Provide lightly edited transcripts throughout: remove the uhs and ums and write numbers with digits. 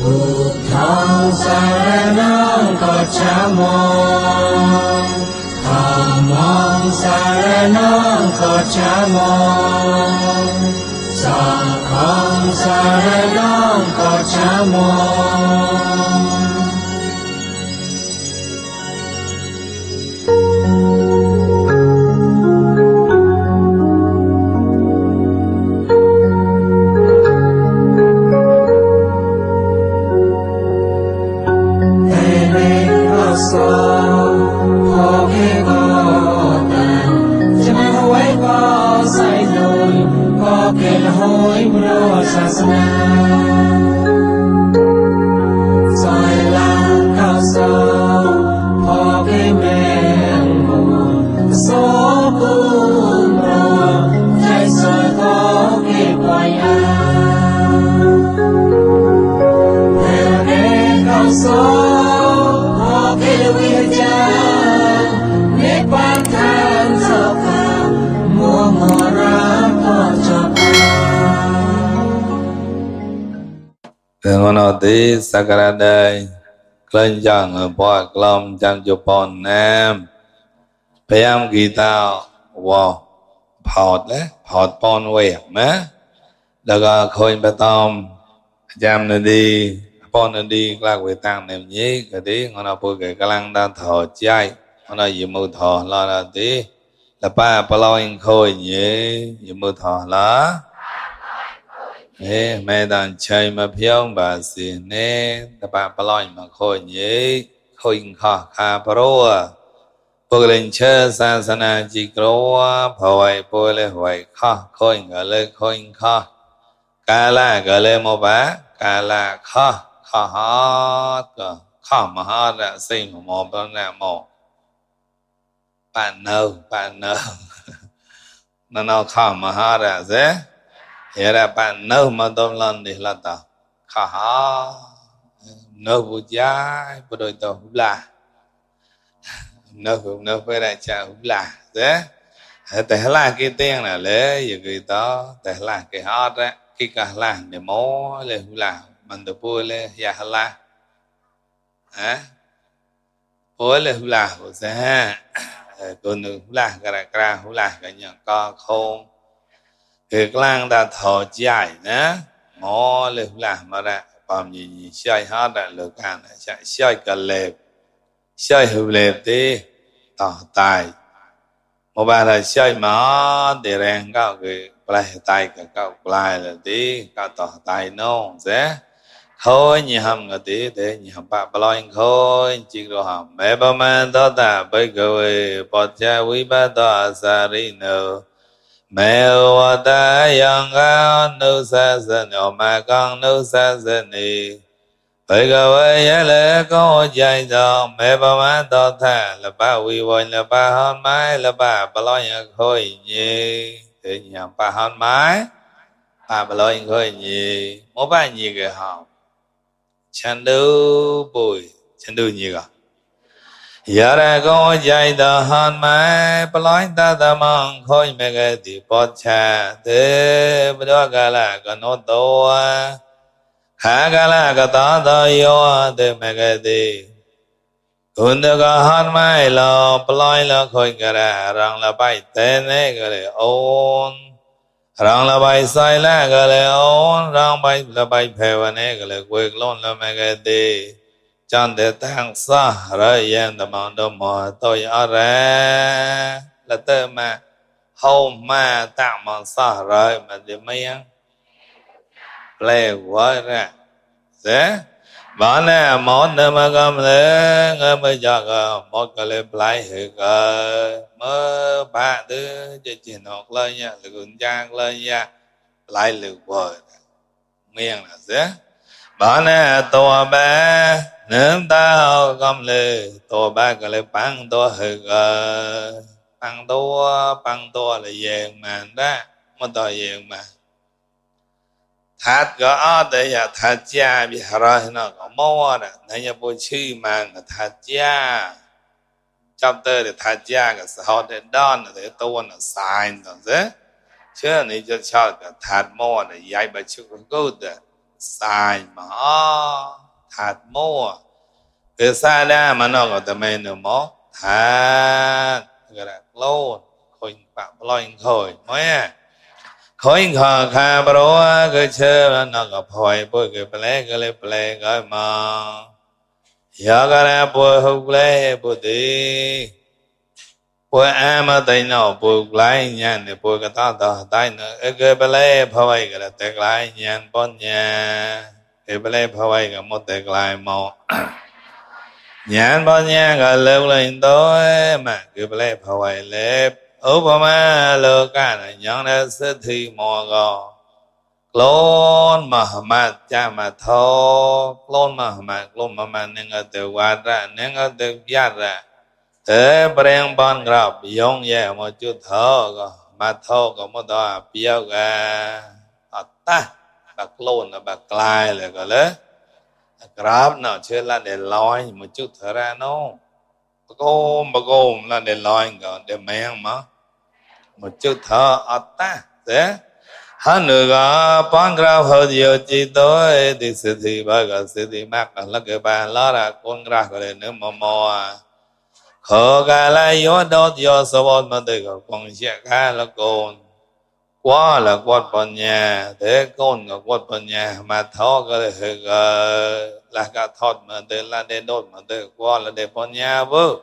Buddhang saranang gacchamo Dhammang saranang gacchamo Sanghang saranang gacchamo Di Sakaradai Klan Jang Bọa Klom Jam Jopon Nam Payam Gita Wow Phọt đấy Phọt Pon Wek Má Daga Khôi Bà Tom Jam Nà Đi Pon Nà Đi Lạc Quế Tăng Nèm Nhí Cả Đi Ngọn Nà Bùi Kể Cả Lăng Đà Thọ Chai Ngọn Nà Dì Mù Thọ Lò Nà Đi Là Bà Bà Lò In Khôi Nhí Dì Mù Thọ Lò Mẹ đàn chơi mà phiêu bà xì nê Đà bà bà lòi mà khôi nhé Khôi khó khá bà rô Bồ lên chơi xa xa nà chì krô Bà hoài bồ lê hoài khó Khôi ngờ lê khôi khó Cả là gờ lê mô bá Cả là khó Khó hót Khó mà hót ra xì mà mô bà nà mô Bạn nâu Nó nó khó mà hót ra dế Hera bạn nâu mà tôm lần đi là tao khá hả nâu bù cháy bù đôi tàu hút là nâu phải đại cha hút là thế tại là cái tiếng là lẽ giờ người ta tại là cái hót á cái cả là để mó lên hút là mình được bùa lên ya là hả bùa lên hút là của xe còn hút là cái hút là cái nhà co không Cái lăng đã thọ chạy nè Mô lê hú lạc mà ra Bàm nhì xài hát ra lửa càng Xài cả lệp Xài hữu lệp đi Tỏ tài Mô bà là xài mà Để rèn cao cái Bà tài cả cao Bà là đi Cao tỏ tài nông Thế Khôi nhì hầm ngờ tí Thế nhì hầm bà bà lo hình khôi Chị đồ hầm Mẹ bà mẹ tỏ tà Bây cơ về Bọt cha quý bà tỏ Sa ri nâu Mẹ hoa ta yang ga nu sa sa nhỏ mà con nu sa sa ni Bởi cơ với giá lễ có chạy cho mẹ bà má to thà là ba quy vội là ba hôn mái là ba lo nhà khôi nhì Thì nhà ba hôn mái ba lo nhà khôi nhì Mô ba nhì kì hồng Chẳng đu bùi Chẳng đu nhì kì Giờ ra có chạy tờ hôn mái Bà lói ta ta mong khôi mẹ gà thì bọt chà Thế bà đó gà là gà nô tô Khá gà là gà tó tó yô Thế mẹ gà thì Hùn đứa gà hôn mái lò Bà lói lò khôi gà ra Răng là bài tên ấy gà lệ ôn Răng là bài sai lá gà lệ ôn Răng là bài phèo anh ấy gà lệ quên lôn là mẹ gà thì Chẳng để tăng xa rồi yên tầm mong đồ mò tôi ở ra là tớ mà hôm mà tặng mong xa rồi mà để mấy ăn lê quá ra thế bảo nè món nữa mà cầm lên ngơ mới cho gờ một cái lên lại hệ gờ mơ ba đứa cho chuyện học lên nha là cũng trang lên nha lại lực vời miệng là thế bảo nè tòa bé Nếm ta hô gom lê Tô ba cái lê băng tô hư băng tô là dền mà đó Mà tô dền mà Thát có ớt để ya thát cha Bị hà rồi nó có mô nè Nên ya bố chư mà thát cha Chấp tơ để thát cha Cái xã hội để đón Để tô nó xài nó thế Chứ này cho cho cái thát mô này Dạy bà chú có gốt sai mà thật mua cái xa ra mà nó có tầm nó mó thật cái là luôn khôi phạm lôi khôi mới khôi khờ kha bro cái chơi nó có phơi bôi cái play cái mà giờ cái là bôi hụt lệ bôi đi bôi mà tay nó bôi lại nhàn để bôi cái ta tay nó cái play phơi cái là tẹt lại nhàn bon nhà cái play phơi cái một tẹt lại một nhàn bon nhà cái leo lên tối mà cái play phơi lép Upama lơ cả này nhận ra sẽ thi mò gò Clone Muhammad cha mà thô Clone Muhammad nên ở từ qua ra nên ở từ giác ra thế bèn ban gặp yong ye một chút thô gò mà thô có một đó biểu ga ta bà clone là bà clay là gọi là grab nào chưa là để loi một chút thở ra nó bà gồm là để loi gọi để men mà một chút thở ở ta thế hắn nữa ban grab hơi nhiều chỉ tối thì sự thì bây giờ sự thì mắc là cái bàn lá là con grab cái nữa mà mò khó cái là yếu đó yếu số mà được con sẽ cái là con quá là quát bên nhà thế con là quát bên nhà mà thọ cái là cái thọt mà để là để đốt mà để quá là để bên nhà vợ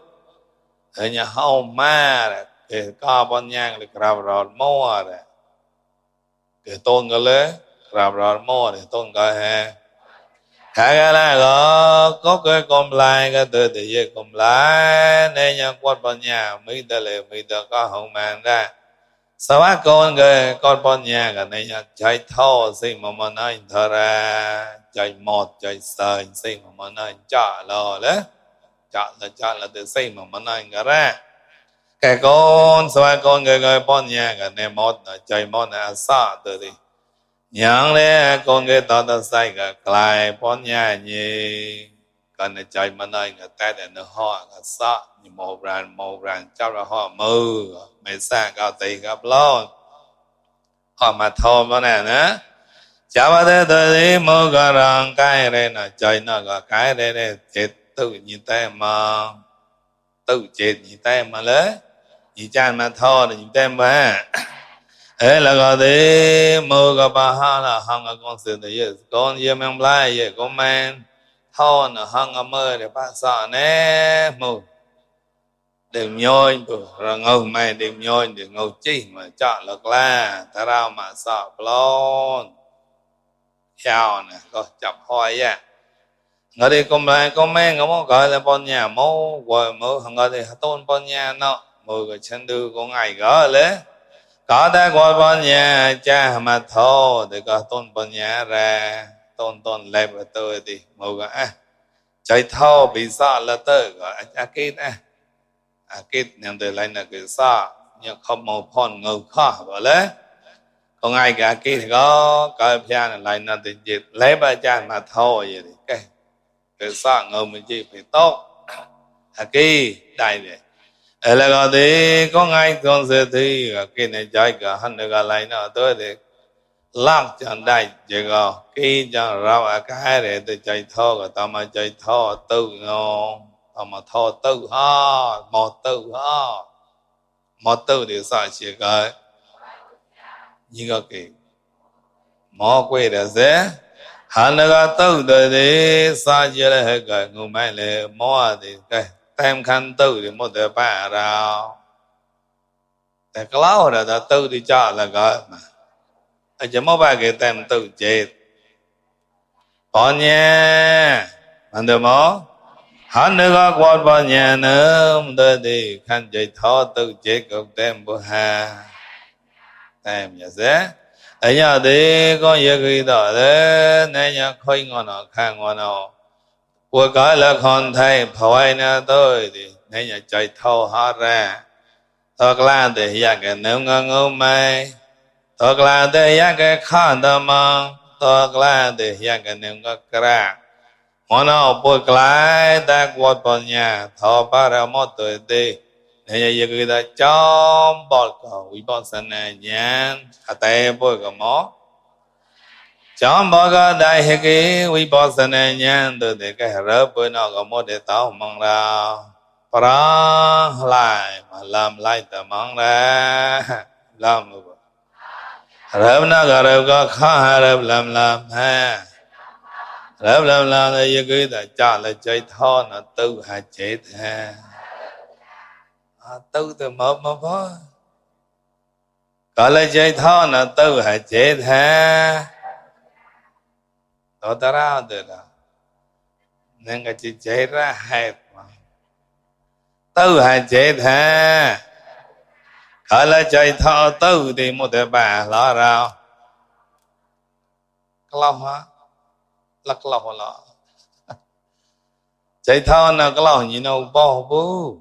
ở nhà hậu ma cái ca bên nhà cái cào rọt mua đấy cái tôn cái lẽ cào rọt mua để tôn cái hè cái là có cái con lai cái từ thì về con lai nên nhà quát bên nhà mấy đứa lệ mấy đứa có hậu man ra sao á con bọn nhà cái này chạy thô xin mà nói thở ra chạy một chạy sợi xin mà nói chả lo đấy chả là từ xin mà nói cái ra cái con sao á con cái bọn nhà cái này một chạy một là sao từ đi nhang đấy con cái đó là sai cái lại bọn nhà như cái này chạy mà nói cái tay để nó họ cái sao như một ràn cho ra họ mơ mấy sang cao tì gặp lo họ mà thô mà nè nữa chả bao giờ tôi đi mua cái răng cái này là chơi nó cái này này chết tự như thế mà tự chết như thế mà lấy như chan mà thô là như thế mà ấy là gọi đi mua cái bà ha là hăng ở con sự thì con yêu mang lại vậy con mang thô là hăng ở mơ để bắt sợ nè mua đừng nhoi rồi ngầu mày đừng nhoi đừng ngầu chi mà chọn lực la ta rao mà sợ plon theo nè có chập hoi á ngồi đi cùng lại có mấy ngắm gọi là bọn nhà mô gọi mô hằng gọi thì tôn bọn nhà nó mô cái chân đưa của ngày gỡ lẽ có ta gọi bọn nhà cha mà thô thì có tôn bọn nhà ra tôn lẹp ở tôi thì mô gọi chạy thô bị sợ là tôi gọi kết kết nên từ lại là cái sa nhưng không một con ngầu khó vậy đấy còn ai cả kết thì có cái phiền lại là từ gì lấy ba cha mà thôi vậy thì cái sa ngầu mình chỉ phải tốt cái đại này ở là có thể có ai con sẽ thì cái này chạy cả hắn được lại nó tới thì lăng chẳng đại chỉ có cái chẳng rau cái để từ chạy thô cái tao mà chạy thô tự ngon mà thọ tự ha một tự thì sao chỉ cái như cái mò quay là thế hắn là tự thì sao chỉ là cái người mai là mò thì cái tem khăn tự thì một cái bà ràoแต่ก็เล่าแต่tự thì cho là cái mà chỉ một vài cái tem tự chết bỏ nha anh được không hắn nữa qua bao nhà nữa tôi đi khăn chạy thọ tự chế cực tem bữa ha tem nhà thế ở nhà đi có việc gì đó đấy nên nhà khơi ngon nào khang ngon nào của cái là con thầy phải nè tôi thì nên nhà chạy thọ hết ra thật là để nhà cái nếu ngơ mày thật là để nhà cái khăn đầm thật là để nhà cái nếu ngơ ra món nào bôi cái ta quạt bọn nhà thọ ba ra mót tuổi đi này giờ người ta chom bọt cầu ủy ban sân này nhá à tay bôi cái mó Chọn bỏ có đại hệ kì vi bỏ sân này nhãn tôi để cái rớp với nó có một để tao mong ra Pra lại mà làm lại tao mong ra làm rớp nó có khó rớp làm ha rớp làm là yêu cứ ta trả lại chơi thọ nó tự hạ chết ha tự từ một phó có lại chơi thọ nó tự hạ chết ha đó ta ra được đó nên cái chị chết ra hết mà tự hạ chết ha có lại chơi thọ tự thì một cái bà lo ra lâu hả lắc lâu lọ chạy thọ nó cái lâu như nó bỏ bố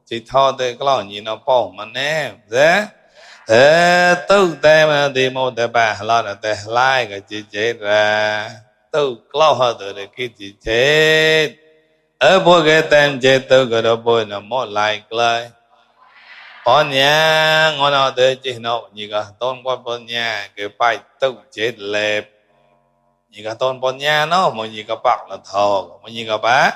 chạy thọ thì cái lâu như nó bỏ mà nè thế tự tay mà đi một cái bà lo là tay lại cái chị chết ra tự lâu hơn từ cái chị chết ở bố cái tem chết tự cái đó bố nó một lại lại bỏ nhà ngon nào tới chị nó như cái tôn qua bỏ nhà cái bài tự chết lẹp như cái tôn bỏ nhà nó mà như cái bạc là thò mà như cái bá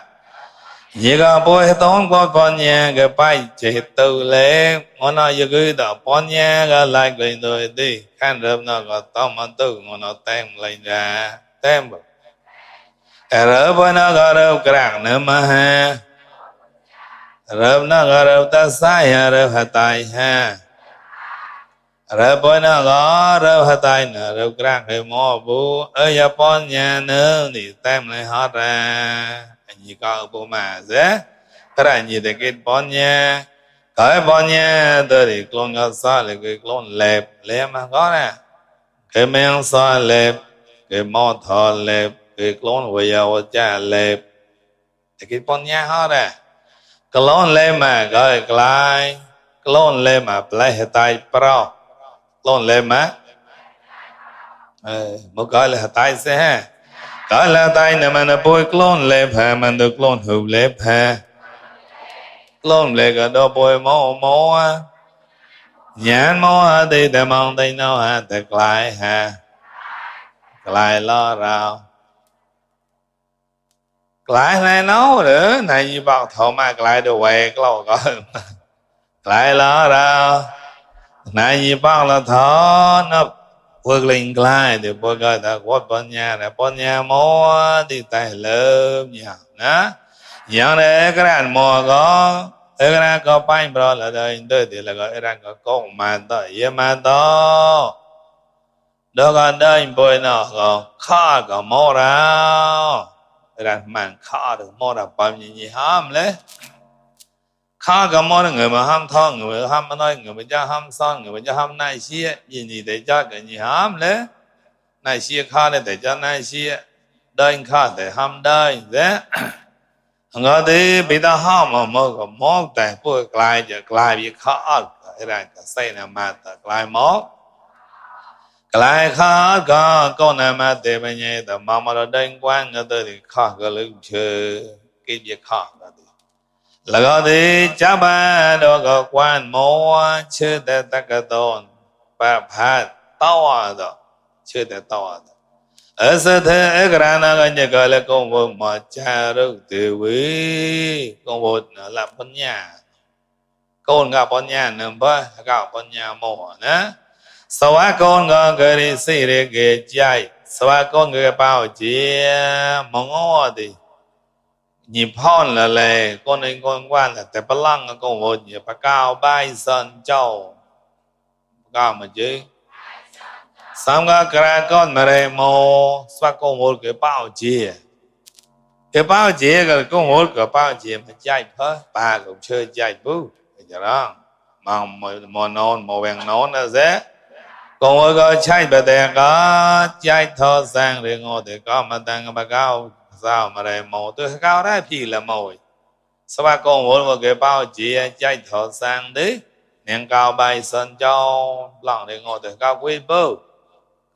như cái bố tôn qua bỏ nhà cái bài chết tự lẹp ngon nào như cái đó bỏ nhà cái lại cái rồi đi khăn rơm nó có tao mà tự ngon nào tem lại ra tem rớp với nó có rớp cạn nữa mà ha rớp nó có rớp ta sai ha rớp hạ tài ha rớp với nó có rớp hạ tài nữa rớp cạn cái mò bố ở nhà bọn nhà nữa thì tem lại hết ra như có bố mà dễ cái này như thế cái bọn nhà cái bọn nhà tôi thì con có sao là cái con lẹp lẹp mà có nè cái men sao lẹp cái mò thò lẹp cái clone bây giờ cha lẹp thì cái con nhà hết à clone lên mà gọi lại clone lên mà play hệ tay pro clone lên mà một gọi là hệ tay xe ha gọi là tay này mà nó bôi clone lẹp ha mà được clone hụp lẹp ha clone lẹp cái đó bôi mô nhãn mô đi để mong tay nó ha để lại ha lại lo rào lại này nấu nữa này như bảo thọ mà lại đồ quẹt lâu có lại lo ra này như bảo là thọ nó vượt lên lại thì bữa coi ta quát bọn nhà mô đi tay lớp nhà đó nhà này cái đàn mò có cái đàn có bánh bò là đây đây thì là cái đàn có con mà to yên mà to đó còn đây bữa nào có khó có mò ra rằng màn khó được mò là bao nhiêu gì ham lấy khó có mò là người mà ham thọ người mà ham nói người mà cho ham son người mà cho ham này xia gì để cho cái gì ham lấy này xia khó để cho này xia đây khó để ham đây thế người thì bị ta ham mà có mò tại bữa lại giờ lại bị khó cái này cái xây là mà lại mò lại khó có con nào mà để bây giờ tao mà nó đánh quan người ta thì khó có lực chơi cái việc khó là có đi cha ba đó có quan mua chưa để ta cái tôn ba phát tao đó chưa để tao đó ở sự thế ở cái nào cái gì gọi là công vụ mà cha được từ quý công vụ là bên nhà con gặp bên nhà nữa ba gặp bên nhà mua nè sau con người đi xí để cái chạy sau con người bảo chia mong ngó thì nhịp hòn là lệ con nên con quan là tại bất lăng con vô nhịp bà cao bay sân châu cao mà chứ xong cái con mà đây mô sau con vô cái bảo chia cái con vô cái bảo chia mà chạy phớ bà cũng chơi chạy bú vậy đó mà mò nón mò vàng nón là dễ con ơi có chạy bà đèn có chạy thơ sang để ngồi để có mà tăng bà cao sao mà đây màu tôi cao đấy thì là màu sao bà con muốn một cái bao chỉ chạy thơ sang đấy nền cao bay sân châu lòng để ngồi để cao quý bơ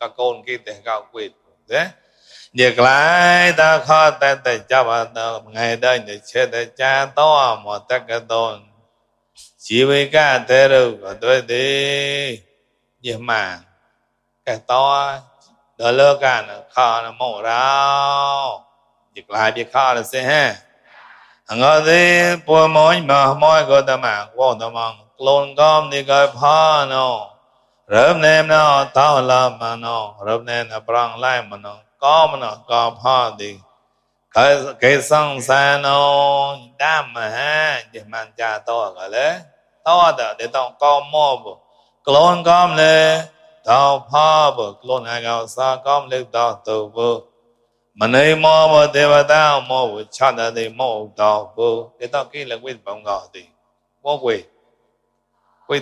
các con kia để cao quý thế việc lại ta khó ta để cho bà ngày đây để chơi để cha to một tất cả tôn chỉ với cả thế được tôi đi nhưng mà cái to đó lơ cả nó khó nó mổ rau việc lại việc khó là sẽ ha ngờ đi bùa mối mà mối có tâm mà vô tâm mong luôn com đi coi phá nó rớp nem nó tao làm mà nó rớp nem nó prang lại mà nó có phá đi cái song sa nó đam mà ha để mang cha to gọi đấy to đó để tao con mua bộ luôn com lên tao phá bộ luôn hai gạo sa com lên tao tụ bộ mình ấy mua bộ để mà tao mua bộ chọn là để mua tao bộ để tao kia là quyết bóng gạo thì mua quỳ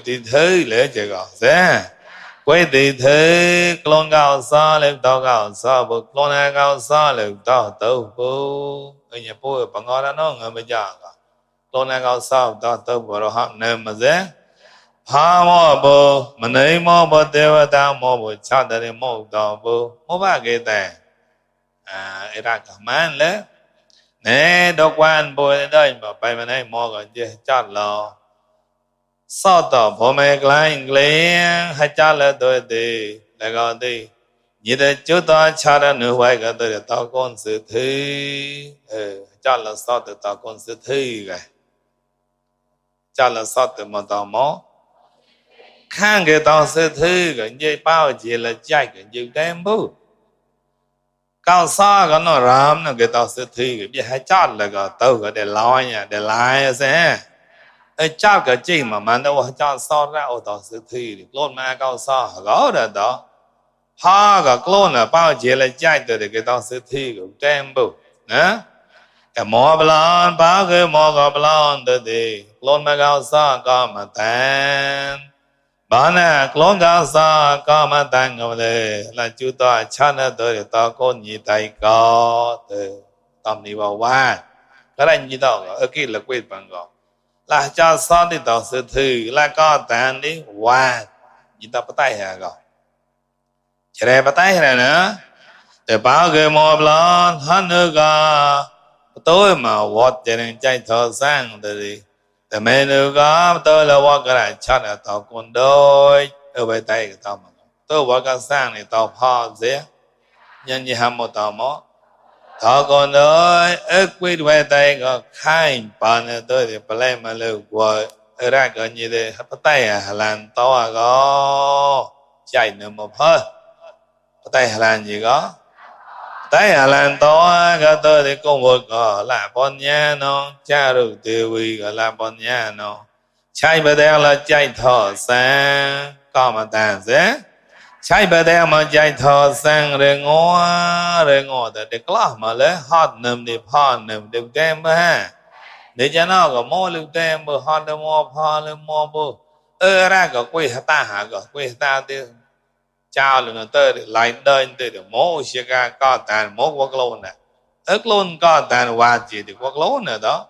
thì thứ lễ chơi gạo thế quay thì thế con gạo sa lên tao gạo sa bộ con hai gạo sa lên tao tụ bộ ở nhà bố bằng ngõ đó nó người bây giờ con hai gạo sa tao tụ bộ rồi họ nên mà thế ha mô bồ mình ấy mô bồ đề vợ ta mô bồ cha đà đi mô đà bồ mô ba cái tè ấy ra cả màn lẽ nè đọc quan bồ đây mà bài mình ấy mô cái gì cha lo sao tao bố mẹ cái liền hay cha là tôi đi là cái đi như thế chúng ta cha đã nửa vài cái tôi tao con sự thi cha là sao từ tao con sự thi cái cha là sao từ mà tao mô khang cái tao sẽ thứ cái như bao giờ là chạy cái như đem bu cao xa cái nó ram nó cái tao sẽ thứ cái biết hay chát là cái tao cái để lo nha để lại sẽ ấy chát cái gì mà mình đâu chát xa ra ở tao sẽ thứ luôn mà cao xa gõ được đó ha cái luôn là bao giờ là chạy từ cái tao sẽ thứ cái đem bu nè cái mò blan bao cái mò cái blan từ đi luôn mà cao xa có mà tan bà nè con gà sa có mà tăng ngầu lệ là chú ta chán tới ta con nhị tay có từ tâm đi vào qua cái này như đó ở kia là quyết bằng gọi là cha sa đi tao sự thư là có tăng đi qua như ta bắt tay hà gọi chỉ đây bắt tay hà nữa để bảo cái mò lon hắn nữa cả tối mà vót cho nên chạy thở sang điแต่เมนูก็ตัวเราว่าก็ได้ชัดต่อคนโดยไปไต่ก็ต่อมาตัวว่าก็สร้างในต่อพ่อเสียยันยี่ห้อมต่อหมอต่อคนโดยวิทย์ไปไต่ก็ข้ายปานตัวที่ไปเล่มาเร็วกว่าแรกก็ยี่เดียไปไต่หลังต่อก็ใจหนึ่งมาเพิ่มไปไต่หลังยี่ก็tại hà lan to cái tôi thì công việc có là bọn nhà nó cha được tiêu vi gọi là bọn nhà nó chạy bờ đèo là chạy thở sang có mà tàn dễ chạy bờ đèo mà chạy thở sang rồi ngó thì được lắm mà lấy hot nằm đi pha nằm được kem ha để cho nó có mua được kem bữa hot được mua bữa ra có quay ta hả có quay ta tiêu chào là tới lại đơn tới được mô xe ga có tàn mô quốc lôn nè ức lôn có tàn hòa chỉ được quốc lôn nữa đó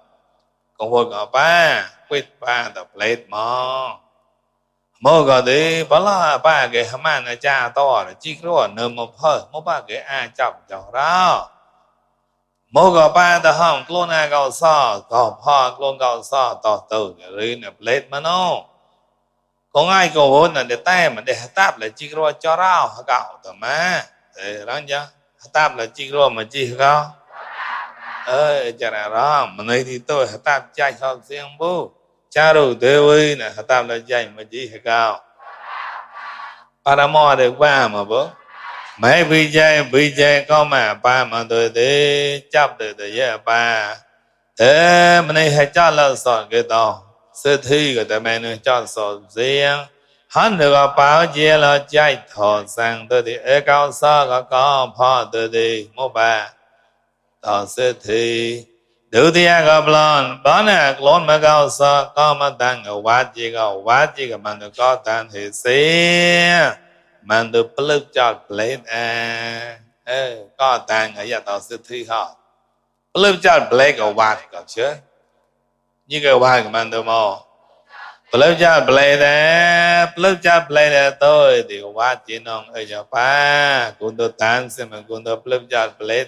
còn hồi có ba quyết ba tập lết mô có đi bà là ba cái hàm ăn là cha to là chỉ có nợ một hơi mô ba cái ai chọc chọc ra mô có ba ta hông lôn ai gạo xa có phá lôn gạo xa to tử rồi nè lết mà nó có ai có vốn là để tay mà để táp là chỉ có cho rau gạo tầm má để đó nhá táp là chỉ có mà chỉ có chả là đó mà này thì tôi táp chạy sau riêng bố cha đầu tiêu nè táp là chạy mà chỉ gạo paramo được ba mà bố mấy bị chạy có mà ba mà tôi để chấp được để ba thế mà này hay cho là sọn cái đó sự thi của ta mình cho số riêng hắn được bảo vệ là chạy thọ sang tới thì ở cao sa có phá tới thì một ba tao sự thi đầu tiên gặp lần bán nè lon mà cao sa có mà tăng ở quá chi cái mình được có tăng thì xí mình được plug cho plate có tăng ở nhà tao sự thi họ plug cho plate ở quá có chứ như cái hoa của mình đâu mà plug cho play tôi thì hoa chỉ nong ở nhà ba cũng tôi tan xem mình cũng tôi plug cho play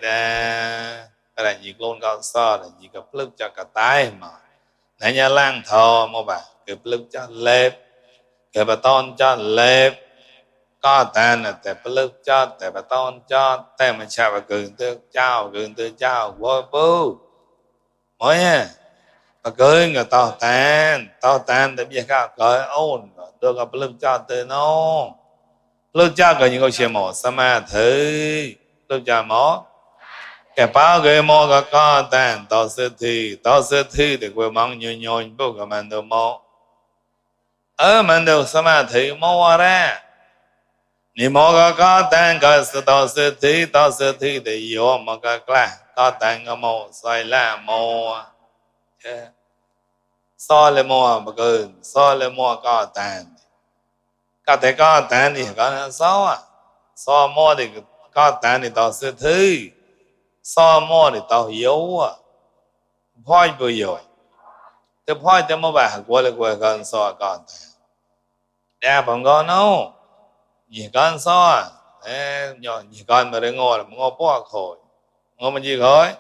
cái này nhiều luôn cao so là nhiều cái plug cho cả tay mà nãy nhà lang thò mà bà cái plug cho lép cái bà ton cho lép có tên là để bực cho để bà tôn cho để mà chào bà gừng tư chào vô bố mỗi bà gửi người tao tên để biết cả cởi ôn được gặp bực cho từ nó bực cho cái những câu chuyện mỏ sama thử bực cho mỏ cái bao cái mỏ có tên tao sẽ thi để quên mong nhiều bố cái mình được mỏ ở mình được sama thử mỏ ra ni mỏ có tên cái sự tao sẽ thi để yêu mà cái có tên cái mỏ sai là mỏ so le mỏ bà gửi so le mỏ có tên có thể có tên thì có nó so mỏ thì có tên thì tao sẽ thi so mỏ thì tao hiểu phoi bự rồi thế phoi thế mà bà qua lại qua con so có tên đa phần con nó gì con so nhỏ gì con mà để ngồi là ngồi bỏ khỏi ngồi mà gì khỏi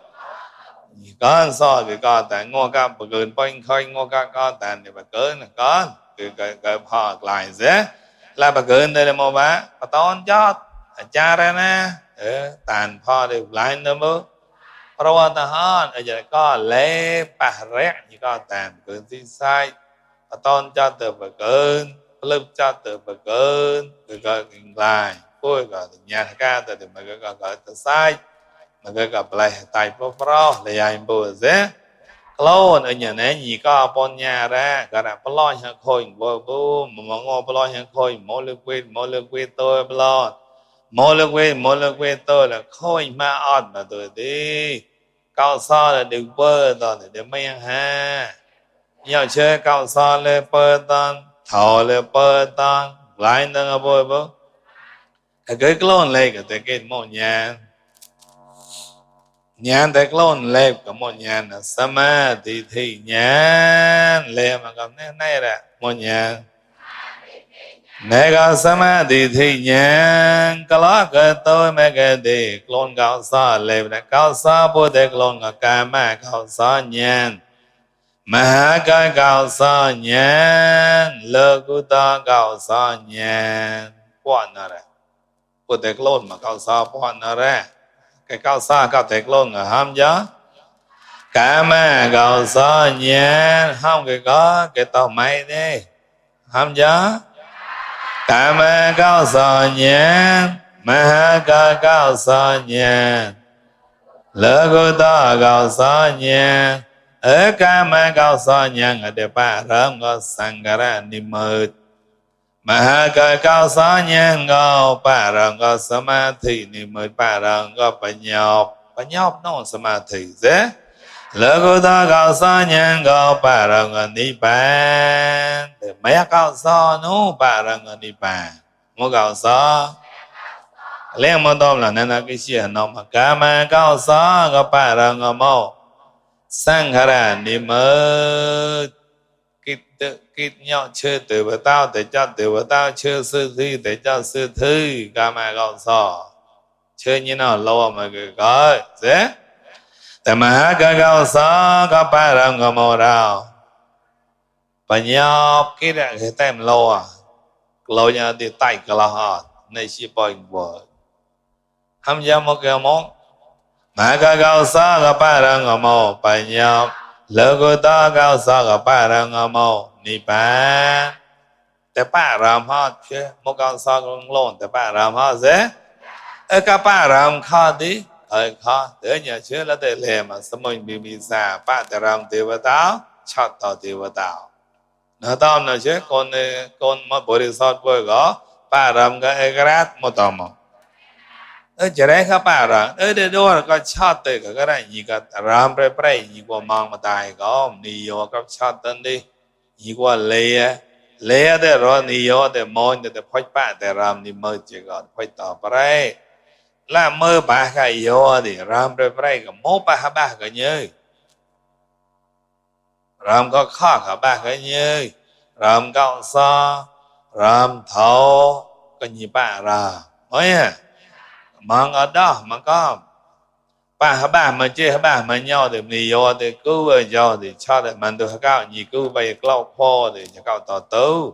gì con so thì có tên ngồi cả bà gửi bánh khơi ngồi cả có tên thì bà gửi là con cái phò lại dễ là bà gửi đây là một bà tôn chót cha ra nè tàn phò thì lại nữa mơ rồi ta hơn ở giờ có lễ bà rét như có tàn gửi thì sai bà tôn cho từ bà gửi lớp cho từ bà gửi gọi lại cuối gọi nhà ca từ mà gọi từ sai mà gặp lại tại phố pro là ai bùa dễ lâu ở nhà này nhỉ có bọn nhà ra cả là lo hàng khôi bố mà ngô lo hàng khôi mỗi lực quên tôi lo mỗi lực quên tôi là khôi ma ọt mà tôi đi cao so là đừng bơ rồi để mấy ha nhiều chơi cao so lên bơ ton thầu lên bơ ton lại nữa bố cái lon lên cái một nhà nhàn tại lon lên cái một nhà là sama thì nhàn lên mà cầm này là một nhà này có sama thì nhàn cái đó cái tôi mấy cái đi lon cao sa lên là cao sa bố để lon cái kama cao sa nhàn mà cái cao sa nhàn lơ cụ ta cao sa nhàn quan nào đấy bố để lon mà cao sa quan nào đấy cái cao sa cao để lon ở ham gió kama cao sa nhàn không cái có cái tàu máy đi ham gió kama cao sa nhàn mà cái cao sa nhàn lơ cụ ta cao sa nhàn ở kama cao sa nhàn ở địa ba râm có sangara nimut mà cái cao sa nhàn có ba râm có samadhi nimut ba râm có pa nhop nó samadhi dễ lơ cụ ta cao sa nhàn có ba râm có nibbana mấy cao sa nó ba râm có nibbana một cao sa liên một tôm là nên là cái gì nó mà kama cao sa có ba râm có một Sanghara nimut kít nhau chơi từ bờ tao để cho từ bờ tao chơi sư thi để cho sư thi kama cao sa chơi như nào lâu mà cái gọi dễแต่มหาcao sa có ba răng có một đâu và nhau cái này cái tem lâu nhau thì tay cái lo hot này chỉ bồi bồi ham gia một cái món mà cái cao sa có ba răng có một và nhau lỡ của ta cao sa có ba răng có một nibbanaแต่ba răng hot chứ một cao sa cũng lộnแต่ba răng hot dễ ở cái ba răng khó đi khó để nhà chơi là để làm mà sớm mình bị sa ba để làm tiêu tao chặt tao tiêu tao nó tao nó chơi con mà bồi sót bồi có ba răng cái grat một tao mà ở chỗ đấy các ba răng ở đây đó có chặt tới cái này gì cái làm pre gì qua mang mà tài có nhiều các chặt tên đi gì qua lê để rồi nhiều để mòn để phơi ba để làm đi mơ chỉ còn phơi tao pre là mơ ba cái yêu thì làm pre cái mốt ba cái nhớ làm có khó cả ba cái nhớ làm cao sa làm thấu cái gì ba ra mấy mang ở đó mà có ba mà chơi ba mà nhau thì nhiều thì cứ về nhau thì cho để mình được cao nhiều cứ về cao pho thì cao tao tứ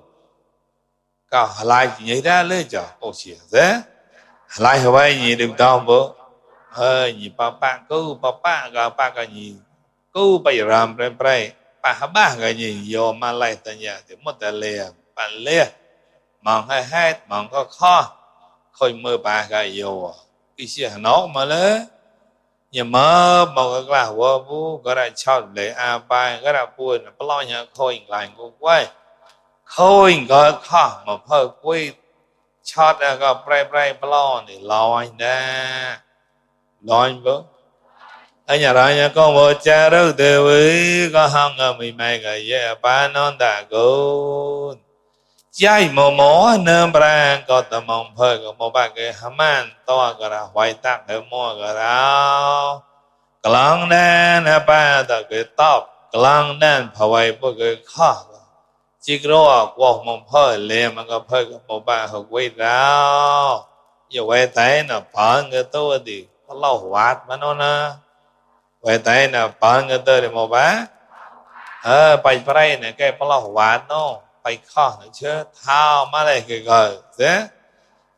có lại nhảy ra lên cho cô xỉa thế lại hỏi nhị được tao bố nhị papa ga pa cái nhị cô bây ram pre pre pa ba cái nhị vô mà lại tận nhà thì một tờ lìa bạn lìa mong hai mong có kho khôi mơ ba cái vô cái xỉa nó mà lấy nhà mơ mong cái là vô vũ cái là chọn lấy a ba cái là buồn là bao nhiêu khôi lại cũng quay khôi có kho mà phơi quay chọn là có pre pre bao này lòi nè lòi bố ở nhà đó nhà con một cha đâu từ với có hông ở mì mày cái gì ba non đã cố chạy mò nơm ra có tầm mong phơi có một ba cái hàm ăn to cái là hoài tắc ở mua cái đó clang đen ba ta cái tóc clang đen phơi bữa cái khó chỉ có qua mong phơi liền mà có phơi có một ba học quay ra giờ quay thấy nó phơi cái tôi thì có lâu hoạt mà nó nè vậy tại là bạn người ta thì một bá bay bay này cái bao lâu hoạt nó bay khó nữa chứ thao mà đây cái gọi thế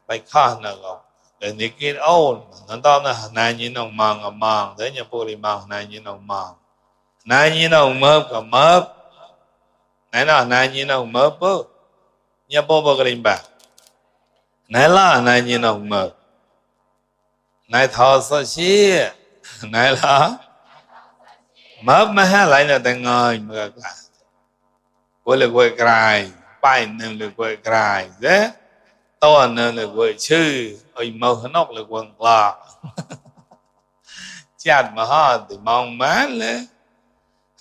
bay khó nữa rồi để những cái ôn nó to là này như nồng màng thế nhà bồ đi màng này như nồng mớp này là này như nồng mớp bơ nhà bồ cái đình bạc này là này như nồng mớp này thọ sơ xí này là mớp mà ha lại là tên ngơi mà cả quay là quay cài bay nên là quay cài thế to nên là quay chư ơi màu nóc là quần lọ chặt mà ha thì mong má lên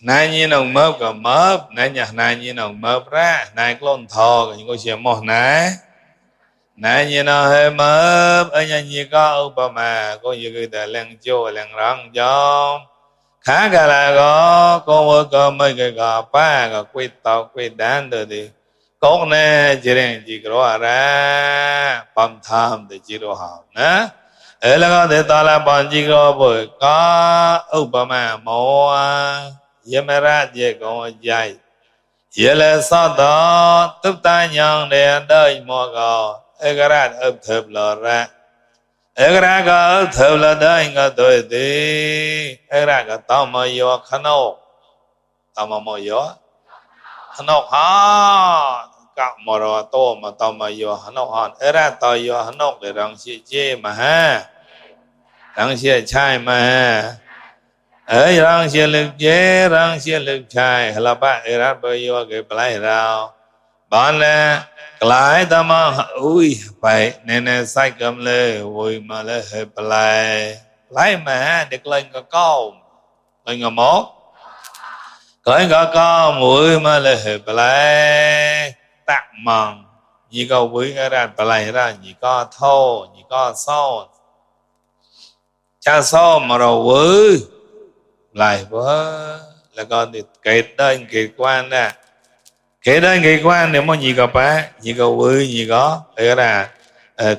này như nồng mớp cả mớp này nhà này như nồng mớp ra này con thò cái những cái chuyện mỏ này như nó hơi mớp ở nhà như có ông bà mà có những cái tài leng chô leng răng cho khá cả là có mấy cái gà ba gà quay tàu quay đàn rồi thì con này chỉ có ra bấm tham thì chỉ có học nè ở là có thể ta là bọn chỉ có bởi có ông bà mà mua giờ mà ra về còn dài giờ là sau đó tiếp ta nhận để đời mua gò ở cái ra ấp thập lò ra ở ra có thợ là đây có tuổi thì ở ra có tao mà vô khăn ốc tao mà vô khăn ốc ha các mà rồi to mà tao mà vô khăn ốc ha ở ra tao vô khăn ốc để răng xì chê mà ha răng xì chai mà ha ở răng xì lực chê răng xì lực chai là bạn ở ra bây vô cái plei rau bạn là lại ta mà ui phải nên sai cầm lê ui mà lê hơi lại mà được lên có câu lên có mốt lên có câu ui mà lê hơi tạc mong như câu quý ra ra như có thô như có sâu cha sâu mà rồi quý lại với là con thì kết đơn kết quan nè kể đến cái quan nếu mà gì có ba gì có vui gì có thế là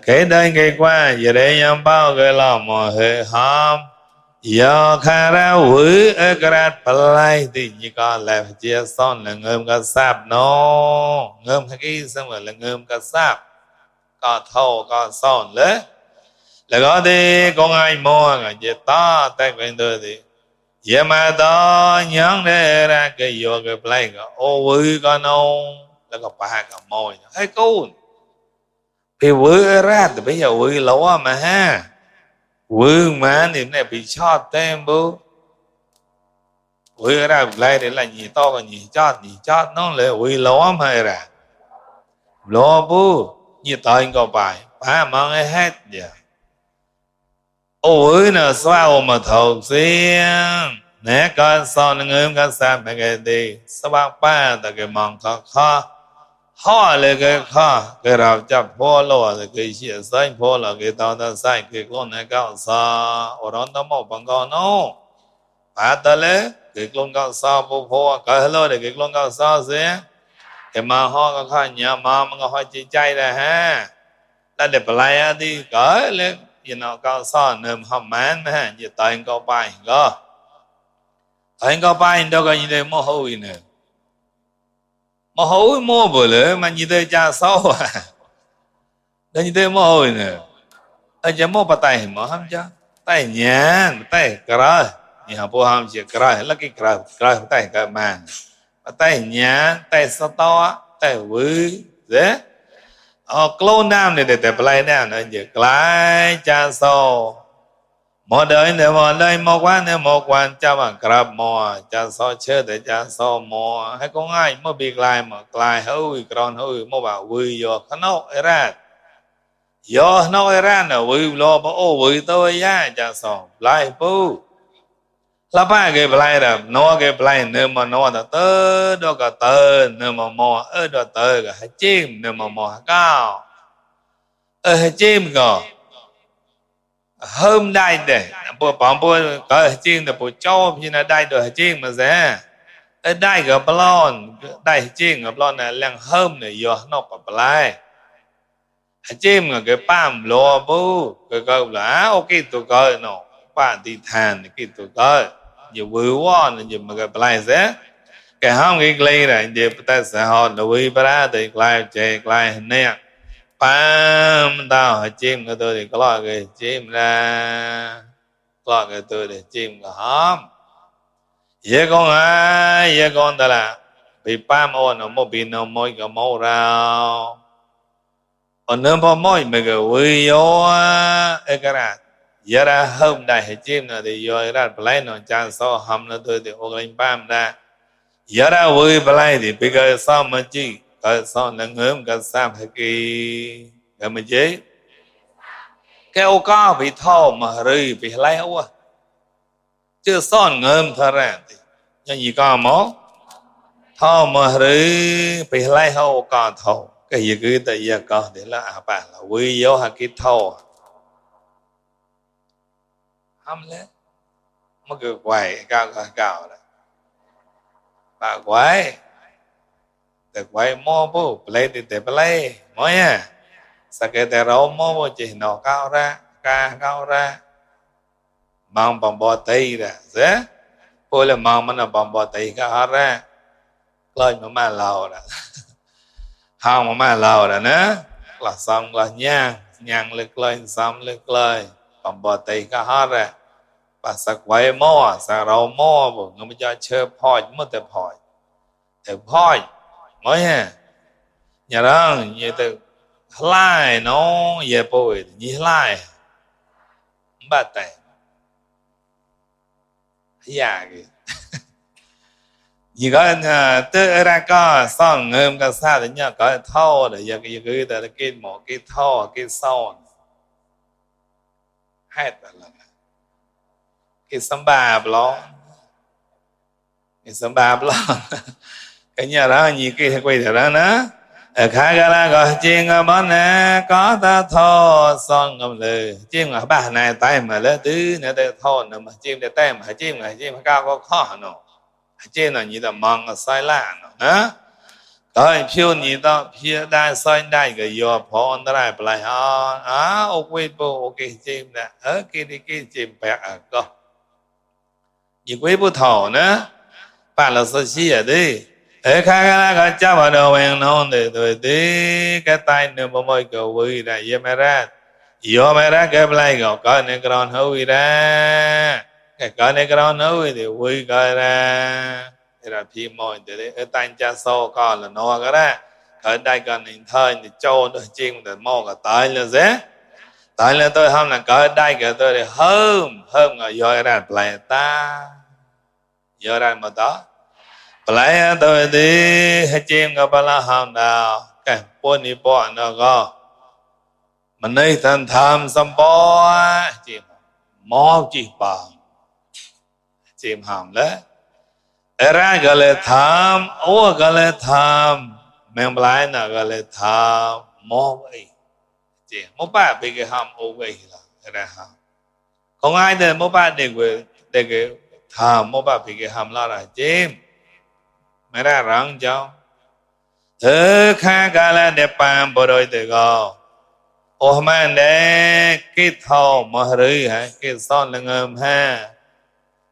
kể đến cái quan giờ đây nhắm bao cái lòng mà hơi hóm giờ khai ra vui ở cái rát play thì gì có làm chia son là ngơm cả sáp nó ngơm cái xong rồi là ngơm cả sáp có thâu có son đấy là có đi con ai mua người gì to tay quen tôi thì giờ mà đó nhớ để ra cái vô cái play cái ô vui con ông là có ba cái mồi hay cún thì vui ra thì bây giờ vui lâu mà ha vui mà thì này bị chót tem bố vui ra play để là nhì to còn nhì chót nó là vui lâu mà ra lo bố như tao có bài ba mang hết vậy ôi nó sao mà thầu xiên nè con son ngưỡng con sam cái đi sao bác ba ta cái mong khóเลยcái khó cái rào chập phô lô cái xịa xanh phô là cái tao ta sai cái con này cao sa ở đó tao một bằng con nó bà ta lấy cái con cao sa phô cái hello để cái con cao sa xí cái mà họ có khai nhà mà họ chỉ chạy ra ha ta để play đi cái lên nó cao sa nêm hầm mán mà như tay có bài có tay có bài đâu có gì để mua hôi nè hối mua bữa lỡ mà như thế cha sao à đây như thế mua hồi nè anh chỉ mua bắt tay mà ham cha tay nhàn tay cày nhà bố ham chỉ cày là cái cày tay cái màn tay nhàn tay sao to tay vui dễ clone nam này để play nam này chỉ cày cha sao một đời này một đời một quan này một quan cha mà grab mò cha sao chơi để cha sao mò hay có ai mà bị lại mà lại hơi còn hơi mà bảo vui vô khăn nóc ra vô nóc ra là vui lo bảo ô vui tôi ya cha sao lại pu là ba cái play là nó cái play nếu mà nó là tơ đó cả tơ nếu mà mò ở đó tơ cả chim nếu mà mò cao ở chim cả hôm nay để bộ bọn bộ có chiên là bộ cho như là đây được chiên mà dễ ở đây gặp plon đây chiên gặp plon là lần hôm này vô nó có lại chiên là cái pam lo bu cái câu là ok tụi coi nó bạn đi than cái tụi coi nhiều vui quá nhiều mà cái lại dễ cái hôm cái lấy này nhiều ta sẽ họ là vui ba thì lại chơi lại nè pam tao chim cái tôi thì có lo cái chim ra lo cái tôi thì chim cái hóm vậy con ai vậy con ta là bị pam ôn nó bị nó môi cái màu rau còn nếu mà môi mấy cái vui vô cái ra vậy ra hôm nay hay chim là thì vô ra play nó chan so hầm nó tôi thì ô lên pam ra vậy ra vui play thì bây giờ sao mà chi cái son là ngớm cái sam hay cái mà chế cái ô cao bị thò mà rơi bị lấy áo chứ son ngớm thà ra thì nhưng gì có mó thò mà rơi bị lấy áo cao thò cái gì cứ tại giờ có để là à bà là quý vô hay cái thò hâm lên mà cứ quay cao đấy bà quayแต่ไว้หม้อปุ๊บเลยแต่ไปเลยหม้อเนี่ยสักแต่เราหม้อปุ๊บจีนอก้าวระกาก้าวระมังบังบอตีระเสียพวกเรามังมันบังบอตีก้าวระกลอยมาเราละห้างมาเราละนะกลัดซ้ำกลัดย่างเล็กเลยซ้ำเล็กเลยบังบอตีก้าวระปัสสักไว้หม้อสักเราหม้อปุ๊บมันจะเชื่อพอยมั่วแต่พอยแต่พอยmới ha nhà đó như từ lai nó về bồi như lai ba tay già kì gì có tới ra có xong ngơm cái sao thì nhá có thâu để giờ cái cái là cái một cái thâu cái sau hai là cái samba blon cái samba blon cái nhà đó như cái quay thật đó nó khai ra là gọi chiên món nè có ta thô son ngầm lừ chiên ở bà này tay mà lấy tứ nè tay thô nè mà chiên để tay mà chiên cao có khó nó chiên là như là mong xoay lạ nó rồi phiêu như đó phiêu đai xoay đai cái vô phó anh ta lại lại ok bố ok chiên nè cái chiên bẹt ở co như quý bố thổ nữa bà là sơ chi ở đây khai ra cái cha bà đồ quen non để tôi tí cái tay nữa mà môi cầu vui là vô mẹ ra cái play gọi có này con hôi ra cái có này con hôi thì vui coi ra thì là phim môi thì đấy ở tay cha so con là no cái đó ở đây còn hình thời thì châu đôi chim để mò cả tay là dễ tay là tôi không là có đây cái tôi thì hôm rồi vô ra play ta vô ra mà đó lại tôi đi chim gặp bà hàm nào cái bốn đi bỏ nó có mình đây thần tham xăm bó chim mò chim bà chim hàm đấy ra gọi là tham ô gọi là tham mình lại là gọi là tham mò vậy chim mò ba bị cái hàm ô vậy là ra hàm không ai để mò ba để cái tham mò ba bị cái hàm là chim mẹ ra răng cho thứ khác cả là đẹp bàn bộ đội tự go ô mà để cái thầu mà rưỡi hả cái son là ngầm ha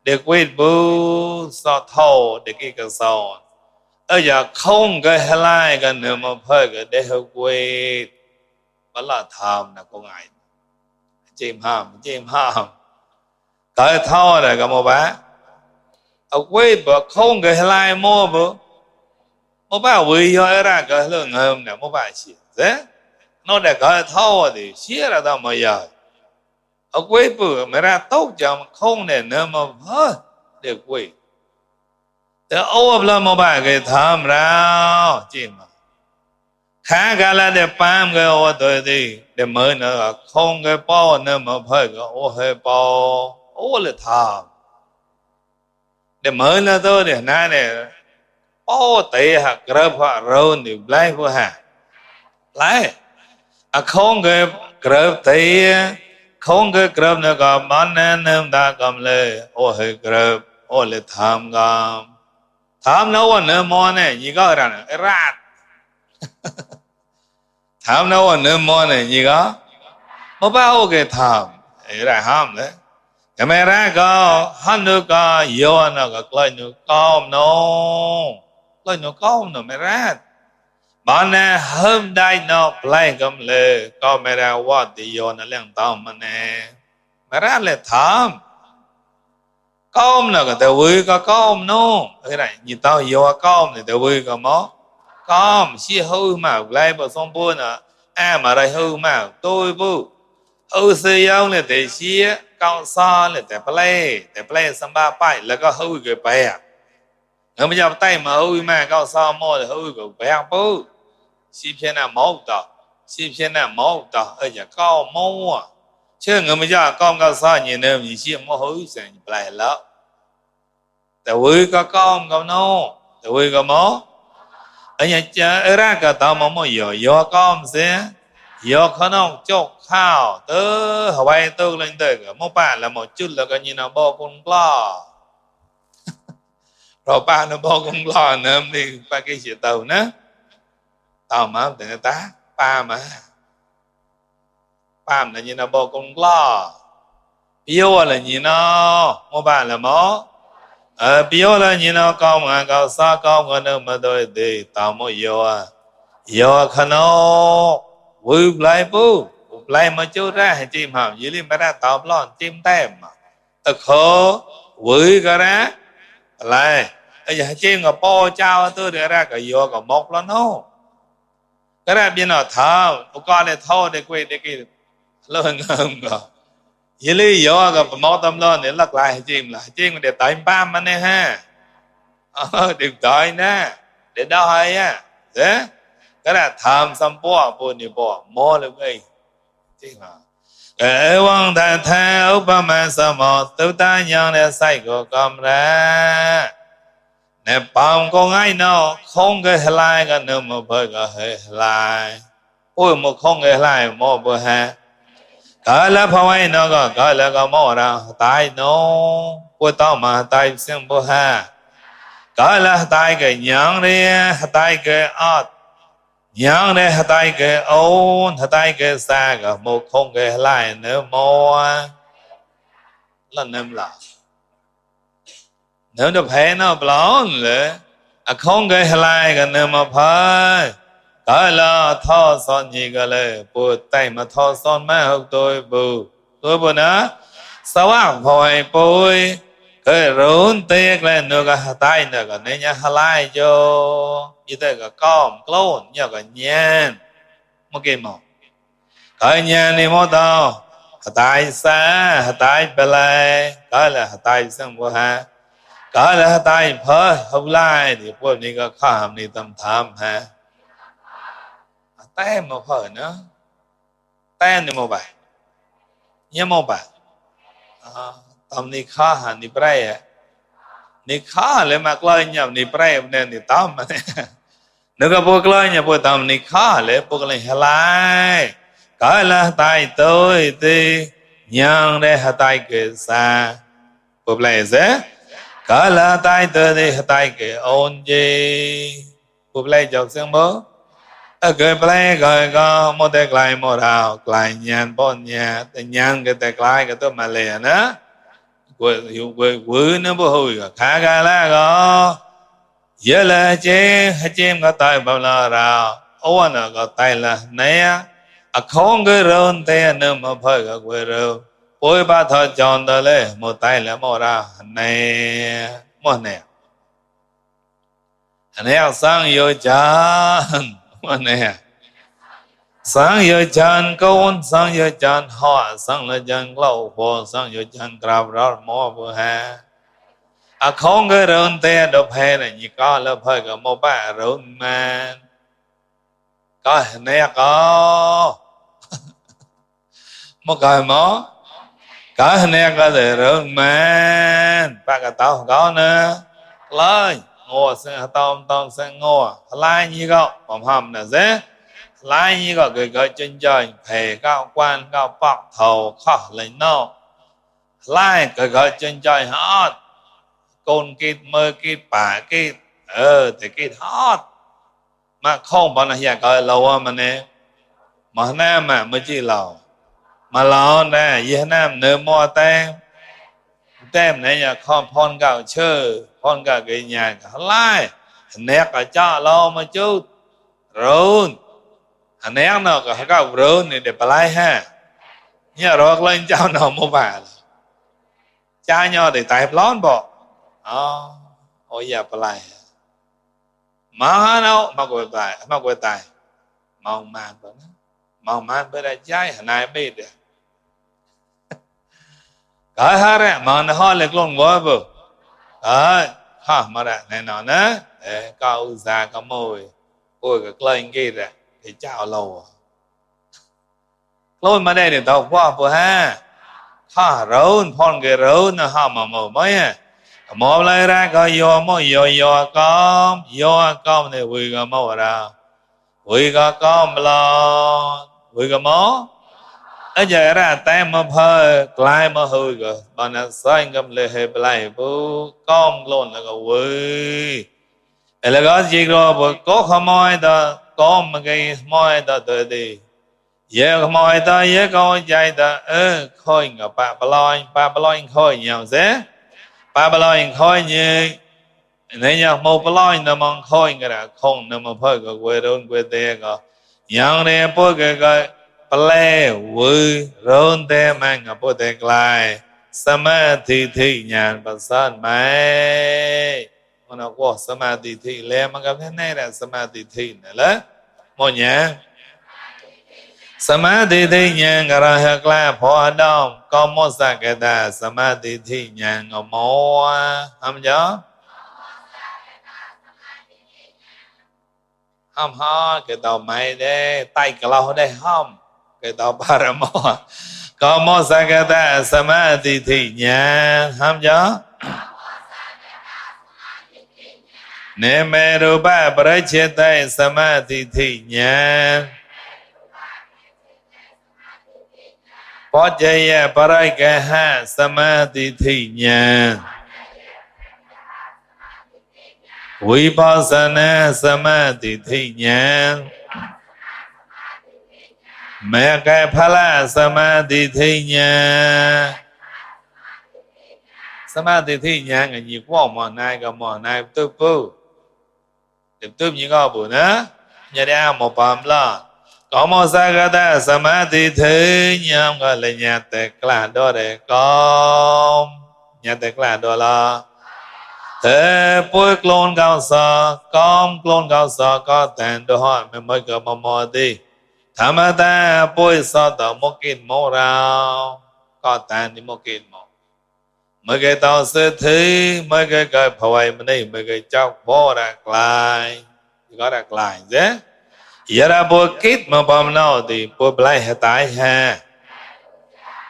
để quyết bù so thầu để cái son giờ không cái hai cái nữa mà phải cái để học quê bắt là tham là con ai chim ham cái thao này cái một bả ở quê bữa không cái hai mua bữa một bả vui rồi ra cái lượng hôm này một bả xí thế nó để cái thao thì xí là đâu mà giờ ở quê bữa mà ra tốt cho không để nữa mà phải để quêแต่โอ้บลาโมบายก็ทำแล้วจริงมั้ยข้าก็ละเดปามก็โอ้ตัวดีเดเหมือนน่ะคงก็ป้อน่ะมาเพิ่นก็โอ้เฮป้อโอ้เลยทำเดเหมือนน่ะตัวเนี่ยนั่นเนี่ยป้อเตะหักกระเพาะเรานี่ไล่ผู้หาไล่อะคงก็กระเตะคงก็กระน่ะก็มันน่ะตากำเลยโอ้เฮกระโอ้เลยทำกันtham nấu nửa món này gì có ra nè rát tham nấu nửa món này gì có mà bao cái tham ra ham đấy cái mẹ ra có hắn nữa có vô nó có lấy nữa com nó mẹ ra bạn này hôm nay nó play cầm lệ có mẹ ra what thì vô nó liền tao mà nè mẹ ra là tham com là cái tao vui có com nó cái này như tao vô com thì tao vui có mó com xí hư mà lại bảo xong buồn à mà đây hư mà tôi bu hư xây ông là để xí cao xa là để play xong ba bài là có hư cái bè người bây giờ tay mà hư mà cao xa mua thì hư cái bè bu xí phiền là máu tao ở nhà cao máu chứ người bây giờ con cao xa nhìn em nhìn xí máu hư sẽ play lắmแต่vui có con có nóแต่vui có mó ở nhà cha ra cả tao mong mong yo con sẽ yo khả năng chọc khao tới Hawaii tôi lên tới cả một bạn là một chút là coi như là bao con lo rồi bạn nó bao con lo nữa thì ba cái chuyện tàu nữa tàu mà để người ta ba là như là bao con lo yêu là như nó một bạn là mó biểu là như nó con mà cao xa con của nó mà tôi đi tao mới vô khả năng vui lại mà chú ra hay chim hàm dưới liên bá ra tao lon chim tem mà thật khó vui cả ra lại bây giờ chim ngọc po trao tôi để ra cả vô cả một lo nó cái ra bên nào thao con này thao để quên để cái lo ngầm rồi vậy lý do gặp máu tâm lo để lắc lại chim để tại ba mà nè ha đừng tại nè để đau hay á thế cái là tham sanh bỏ mò được cái chim cái quan đại theo ba mẹ sa mò tự ta nhận để sai của cầm ra nè bao con ai nó không cái lại cái nữa mà bởi cái lại ôi một không cái lại một bữa ha cái là phao ai nó có cái là có mò ra tai nó của tao mà tai xem bữa ha cái là tai cái nhang đi tai cái ớt nhang đi tai cái ôn tai cái xa cái một không cái lại nữa mò lần năm là nếu được hay nó bỏng rồi không cái lại cái nữa mà phải cái là thọ son gì cái này bùi tay mà thọ son mà học tôi bùi nữa sao à hỏi bùi cái rốn tiếc lên nữa cái tay nữa cái này nhà halai cho như thế cái com clone như cái nhàn một cái mỏ cái nhàn này mỏ tao tay xa tay bê lại cái là tay sang bùi ha cái là tay phơi học lại thì bùi này cái khám này tâm tham ha tay một hồi nữa tay này một bài nhớ một bài tầm này khó hẳn này bray này khó lên mặc lời nhầm này bray nên này tầm nếu có buộc lời nhầm buộc tầm này khó lên buộc lời lại cái là tay tôi thì nhang để tay cái xa buộc lời dễ cái là tay tôi thì tay cái ôn gì buộc lời chọc xem bố cái play cái có một cái lại một đào lại nhàn bọn nhà thì nhàn cái lại cái tôi mà liền á quỳ nó bố hùi khá cái là có Yela che hachim ga tai bala ra owana ga tai la naya a khong ge ron te no ma phai ga kwe ro poi ba tho chon da le mo tai la mo ra ne mo ne ane sang yo chan mo ne sang yo chan con sang yo chan ho sang la chan lâu po sang yo chan grab ra mo bu ha a khong ge ron te do phe ne ni ka la phai ga mo ba ron man có nè có một cái mó có nè có thể rừng mà ba cái tao có nữa lời ngô sẽ tông sẽ ngô lai như cậu còn hầm là dễ lai như cậu cái chân trời thề cao quan cao bọc thầu khó lấy nô lai cái chân trời hót côn kít mơ kít bà kít thì kít hót mà không bao giờ gọi lâu mà nè mà nam mà mới chỉ lâu mà lâu nè Việt Nam nửa mua tem này nhà không phong gạo chơi phong gạo cái nhà cả lai nét cả cho lâu mà chút rồi nét nó cả gạo rồi này để balai ha nhà rồi lên cháu nào mua bà cha nhau để tài lón bỏ ôi giờ balai mà đâu mà quay tài mong man bây giờ trái này biết được cái ha đấy mà nó ho lực luôn quá bự ha mà đấy này nó nè cao già cao mồi ôi cái lên kia đấy thì chào lâu lôi mà đây để tao qua bự ha rốn phong cái rốn nó ha mà mồi mấy ha một lấy ra coi vô com này vui cái mồi ra vui cái com lo vui cái mó ở giờ ra tay mà phơi lại mà hư rồi bạn là sai ngâm lệ hệ lại bu com luôn là cái vui là có gì rồi bu có không moi đó có một cái moi đó tới đi giờ không moi đó giờ có chạy đó khôi ngập ba baloi khôi nhau thế ba baloi khôi như này nhá một baloi nó mong khôi cái là không nó mà phơi cái quê đôn quê tê cái nhau này bôi cái ple vui rôn te mang ngập bôi te lại samadhi thi nhàn bát san mai mà nó có samadhi thi lẽ mà cái này là samadhi thi này là một nhá samadhi thi nhàn cái ra hết là phò đông có một sa cái ta samadhi thi nhàn ngọc mô ham gió ham ho cái tàu máy đây tay cái lâu đây ham cái tàu paramo có một sagata samadhi thi nhàn ham gió ne me rupa paracheta samadhi thi nhàn pojaya parakaha samadhi thi nhàn vipassana samadhi thi nhàn mẹ cái phala samadhi thi nhàn samadhi thi nhàn là nhiều quá mà này tôi phu tiếp tục những cái bữa nữa nhà đi một 밤 là có một sagata samadhi thi nhàn gọi là nhà tệ là đó để con nhà tệ là đó là thế bôi clone cao sa con clone cao sa có tiền đồ họ mình mới có một đi tham ta bôi sa tao một kinh mô rau có tiền đi một kinh mô mấy cái tao sẽ thấy mấy cái phơi mình đây mấy cái chọc bó đặt lại có đặt lại chứ giờ ra bôi kít mà bầm nào thì bôi lại hết tại ha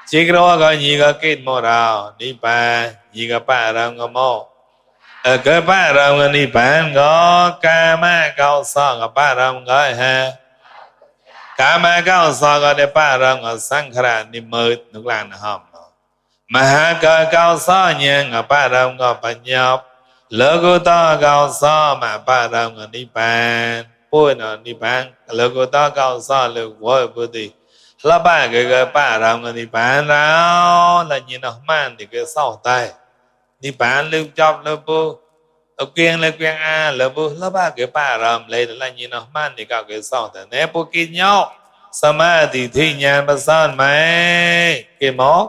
chỉ có cái gì cái kít mô rau đi ba gì cái ba rau cái mô cái ba rau cái đi bán có ca ma cao sa cái ba rau cái ha cả ma cao sa cái để ba rau cái sang khara đi mời nước làng nó hòm mà ha cái cao sa nhang cái ba rau cái bánh nhóc lỡ cô ta cao sa mà ba rau cái đi bán bôi nó đi bán lỡ cô ta cao sa lỡ quay bôi đi là ba cái ba rau cái đi bán rau là như nó man thì cái sau tay đi bán lưu chọc lưu bôi ok là quen a là bu là ba cái ba ram lấy là nhìn nó man thì các cái sao thế nè bu kia nhau samadhi thi nhàn ba san mai cái mó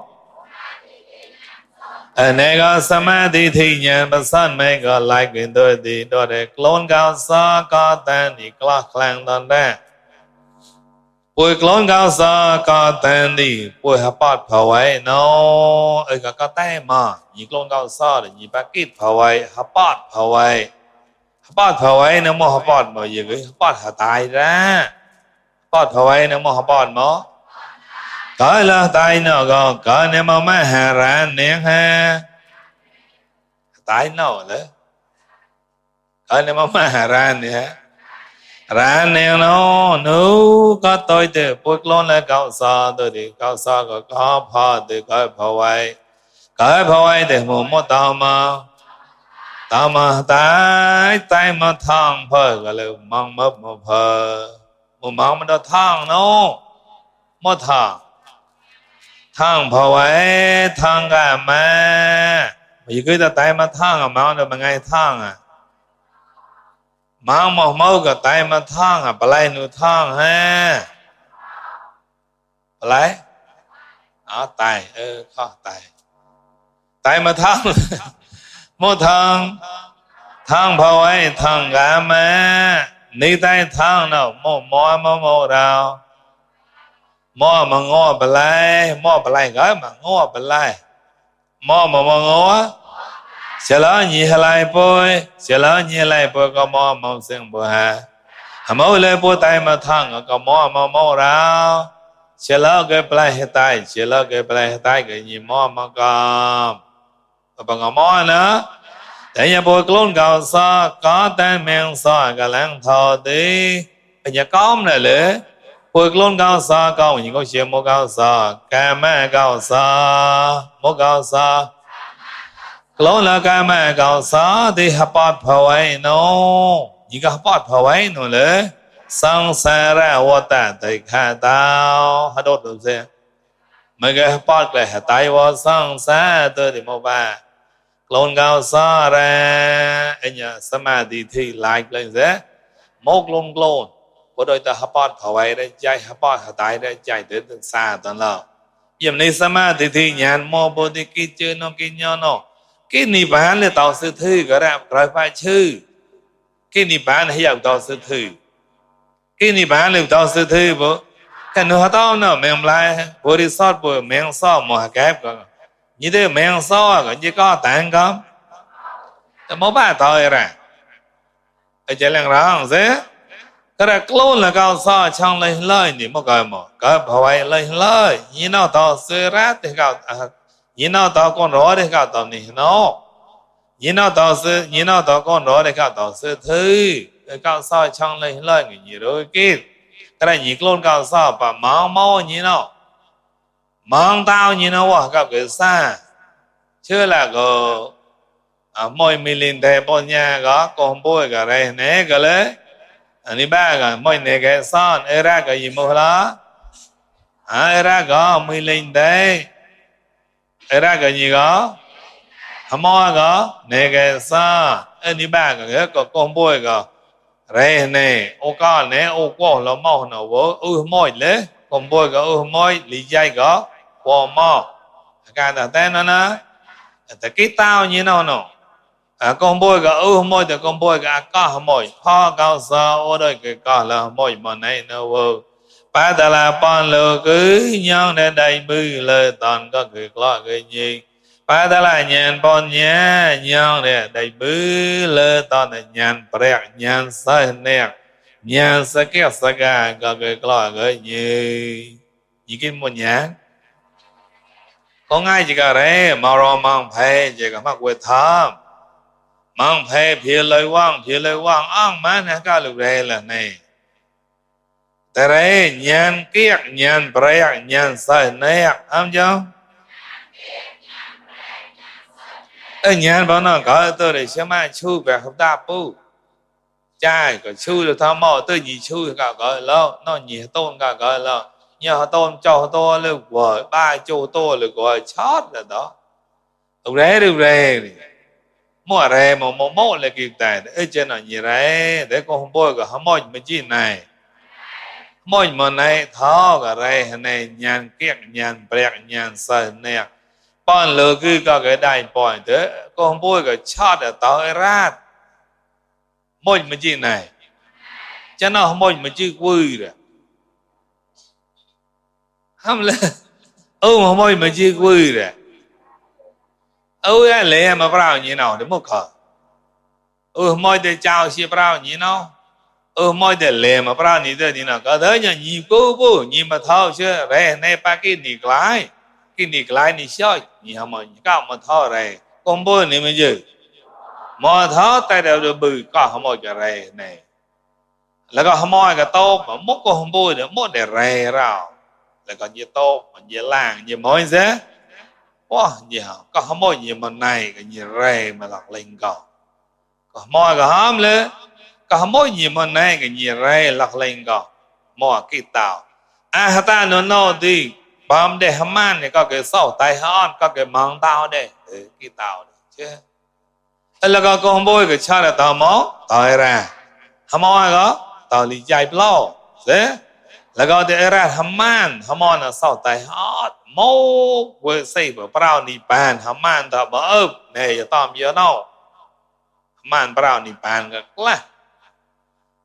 này có samadhi thi nhàn ba san mai có lại cái đôi thì đôi để clone cao sa có tên thì clock lang đòn ra bùi clone cao sa có tên thì bùi hấp bát phở ấy nó ở cái tay mà nhị clone cao sa để nhị bát kít phở ấy hấp bát phở ấy hấp bát phở ấy nó mà hấp bát mà gì cái hấp bát hả tài ra bát phở ấy nó mà hấp bát mà cái là tài nó có cái này mà hà ra nén ha tài nó đấy cái này mà hà ra nè ra nè nó nếu có tôi thì bút lon là cao sa tôi thì cao sa có phò thì cái phò ấy thì một tao mà tay mà thang phở cái là mong mấp một phở một mong mà đó thang nó một thang phở ấy thang cả mà vì cái ta tay mà thang à mà được mà ngay thang à mang một mẫu cái tay mà thang à balai nu thang ha balai tay khó tay mà thang một thang phao ấy thang gà mà ní tay thang nào mò đào mò mà ngô balai gái mà ngô balai mò mà ngô sẽ lo nhị lại bôi có mò sinh bôi ha mò lại bôi tay mà thang có mò đào sẽ lo cái balai tay cái nhị mò có bằng mò nữa tại nhà bôi clone cao sa có tên men sa cái lăng thọ đi bây giờ có này lẽ bôi clone cao sa cao những câu chuyện mô cao sa ca mẹ cao sa mô cao sa clone là ca mẹ cao sa thì hấp bát phao ấy nó những cái hấp bát phao ấy nó lẽ sang sa ra vô ta thì khai tao hết đốt được chưa mấy cái hấp bát lại hạt tay vô sang sa tôi thì mô ba clone cao sa ra anh nhà samadhi thi lại lên thế một clone của đôi ta hấp bát phao ấy đây chạy hấp bát hạt tay đây chạy đến xa tận nào yếm này samadhi thi nhàn mô bồ đề kí chơi nó kí nhau nó cái niệm bán là tạo sự thư cái đó rồi phải chư cái niệm bán hay dạng tạo sự thư cái niệm bán là tạo sự thư bố cái nó tao nó mình lại bố đi sót bố mình sót một hạt kép còn như thế mình sót còn như có tạng không thì mỗi ba thôi ra ở trên làng rong thế cái đó clone là cao sót trong lên lời thì một cái bảo lên lời như nó tạo sự rát thì cao nhìn nó tao con rõ để cả tao này nó nhìn nó tao con rõ để cả tao sư thư để cao sao trong lên lời người nhiều đôi kia cái này nhìn luôn cao sao và máu nhìn nó mang tao nhìn nó qua gặp cái xa chưa là có mỗi mình thề bọn nhà có con bôi cái này nè cái lấy anh đi ba cái mỗi này cái son ra cái gì mua đó ra có mình lên đây ra cái gì đó mò có nè cái sa anh đi ba cái con bôi cái rê nè ô con nè ô qua là mò nào vô mồi lấy con bôi cái mồi lý dây có qua mò cái là tên nó nè cái tao như nào nó con bôi cái mồi thì con bôi cái có mồi ho cao sa ô đây cái có là mồi mà này nó vô ba ta là bọn lừa cứ nhau để đầy bư lời toàn có người lo người nhi ba ta là nhàn bọn nhá nhau để đầy bư lời toàn là nhàn bẹt nhàn say nẹt nhàn sa kẹt sa gà có người lo người nhi những cái một nhá có ngay chỉ cả đấy màu rò mang phê chỉ cả mặc quần thơm mang phê phía lời quang ăn má nè cả lúc đây là này tại đây nhàn kiệt nhàn bẹt nhàn say nẹt am chưa nhàn bao nó có tôi để xem ai chu về không ta pu trai có chu được thao mò tôi nhị chu cả có lâu nó nhị tôn cả có lâu nhờ tôn cho tôi được vợ ba chu tôi được gọi chót là đó được đấy มั่วไรมั่วเลยกี่แต่เจนอ่ะยี่ไรแต่ก็หุ่นบ่อยก็หม้อไม่จีนายม้อยมันในท้อกับไรในยานเกียกยานเปรียกยานเสเนี่ยป้อนเลยคือก็ได้ป้อนเถอะก็หุ่นบ่อยก็ชอดต่อราดม้อยไม่จีนายจะน่าม้อยไม่จีกุยเลยห้ามเลยม้อยไม่จีกุยเลยเลยมาเปล่าอย่างนี้เนาะเดี๋ยวมุกเขาม้อยแต่เจ้าเสียเปล่าอย่างนี้เนาะม้อยแต่เลยมาเปล่านี่เดี๋ยวนี้เนาะก็เดี๋ยวอย่างนี้กูปูนี่มาเท่าเชื่อไรในปากินนี่กลายนี่ช่วยนี่ทำไมก้าวมาเท่าไรกงปูนี่มันเยอะมาเท่าแต่เดี๋ยวบื้อก็ทำไมจะไรเนี่ยแล้วก็ทำไมก็โตมุกก็ทำปูเดี๋ยวมุกแต่ไรเราแล้วก็ยี่โตมันยี่ล่างยี่ม้อยเสียว้ายี่ห้อก็ทำไมยี่มันในก็ยี่ไรมาหลักเล่งก็ทำไมก็ห้ามเลยก็ทำไมยี่มันในก็ยี่ไรหลักเล่งก็มัวกี่เต่าฮัตตาโนโนดีบอมเดฮมันเนี่ยก็เกิดเศร้าตายฮอนก็เกิดมองเต่าเด้กี่เต่าเชื่อแล้วก็ทำไมก็ชาติต่อหมอต่ออะไรทำไมก็ต่อลีใจเปล่าเสียแล้วก็เดี๋ยวอะไรทำมันน่ะเศร้าตายฮอนโม่เวอร์ซีแบบเปล่านี่ปานทำมันต่อบ่เนี่ยจะต้องเยอะเนาะมันเปล่านี่ปานก็กล้า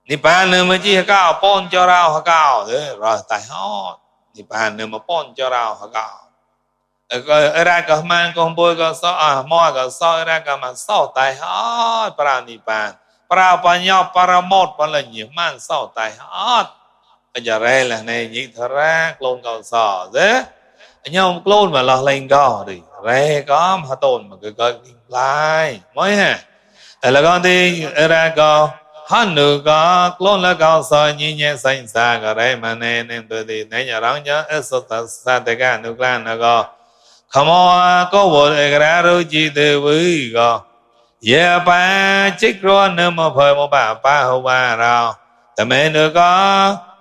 นิพพานเนี่ยมันจีฮะก้าวป้อนเจ้าเราฮะก้าวรอตายฮอดนิพพานเนี่ยมาป้อนเจ้าเราฮะก้าวก็อะไรก็มันก็บ่อยก็ซ้อมอก็ซ้ออะไรก็มันซ้อตายฮอดปรานิพพานปราปัญญาปราโมทย์ปราญิมันซ้อตายฮอดก็จะไรล่ะในยิ่งทระกลงก็ซ้ออันนี้มันกลนมาละเล่งก็ดิไรก็มาต้นมันก็ดิ่งลายไม่ฮะแล้วก็ที่อะไรก็ฮันนูก็กลนแล้วก็สอนยิ่งยิ่งใส่สาก็ได้มาในตัวดีในอย่างรังจะสุดสัตย์การนุกลานแล้วก็ขโมยก็วนเอกรารู้จีเดวิก็เย่ไปจิกร้อนเนื้อมาเผยมาป้าหัวเราแต่เมื่อนูก็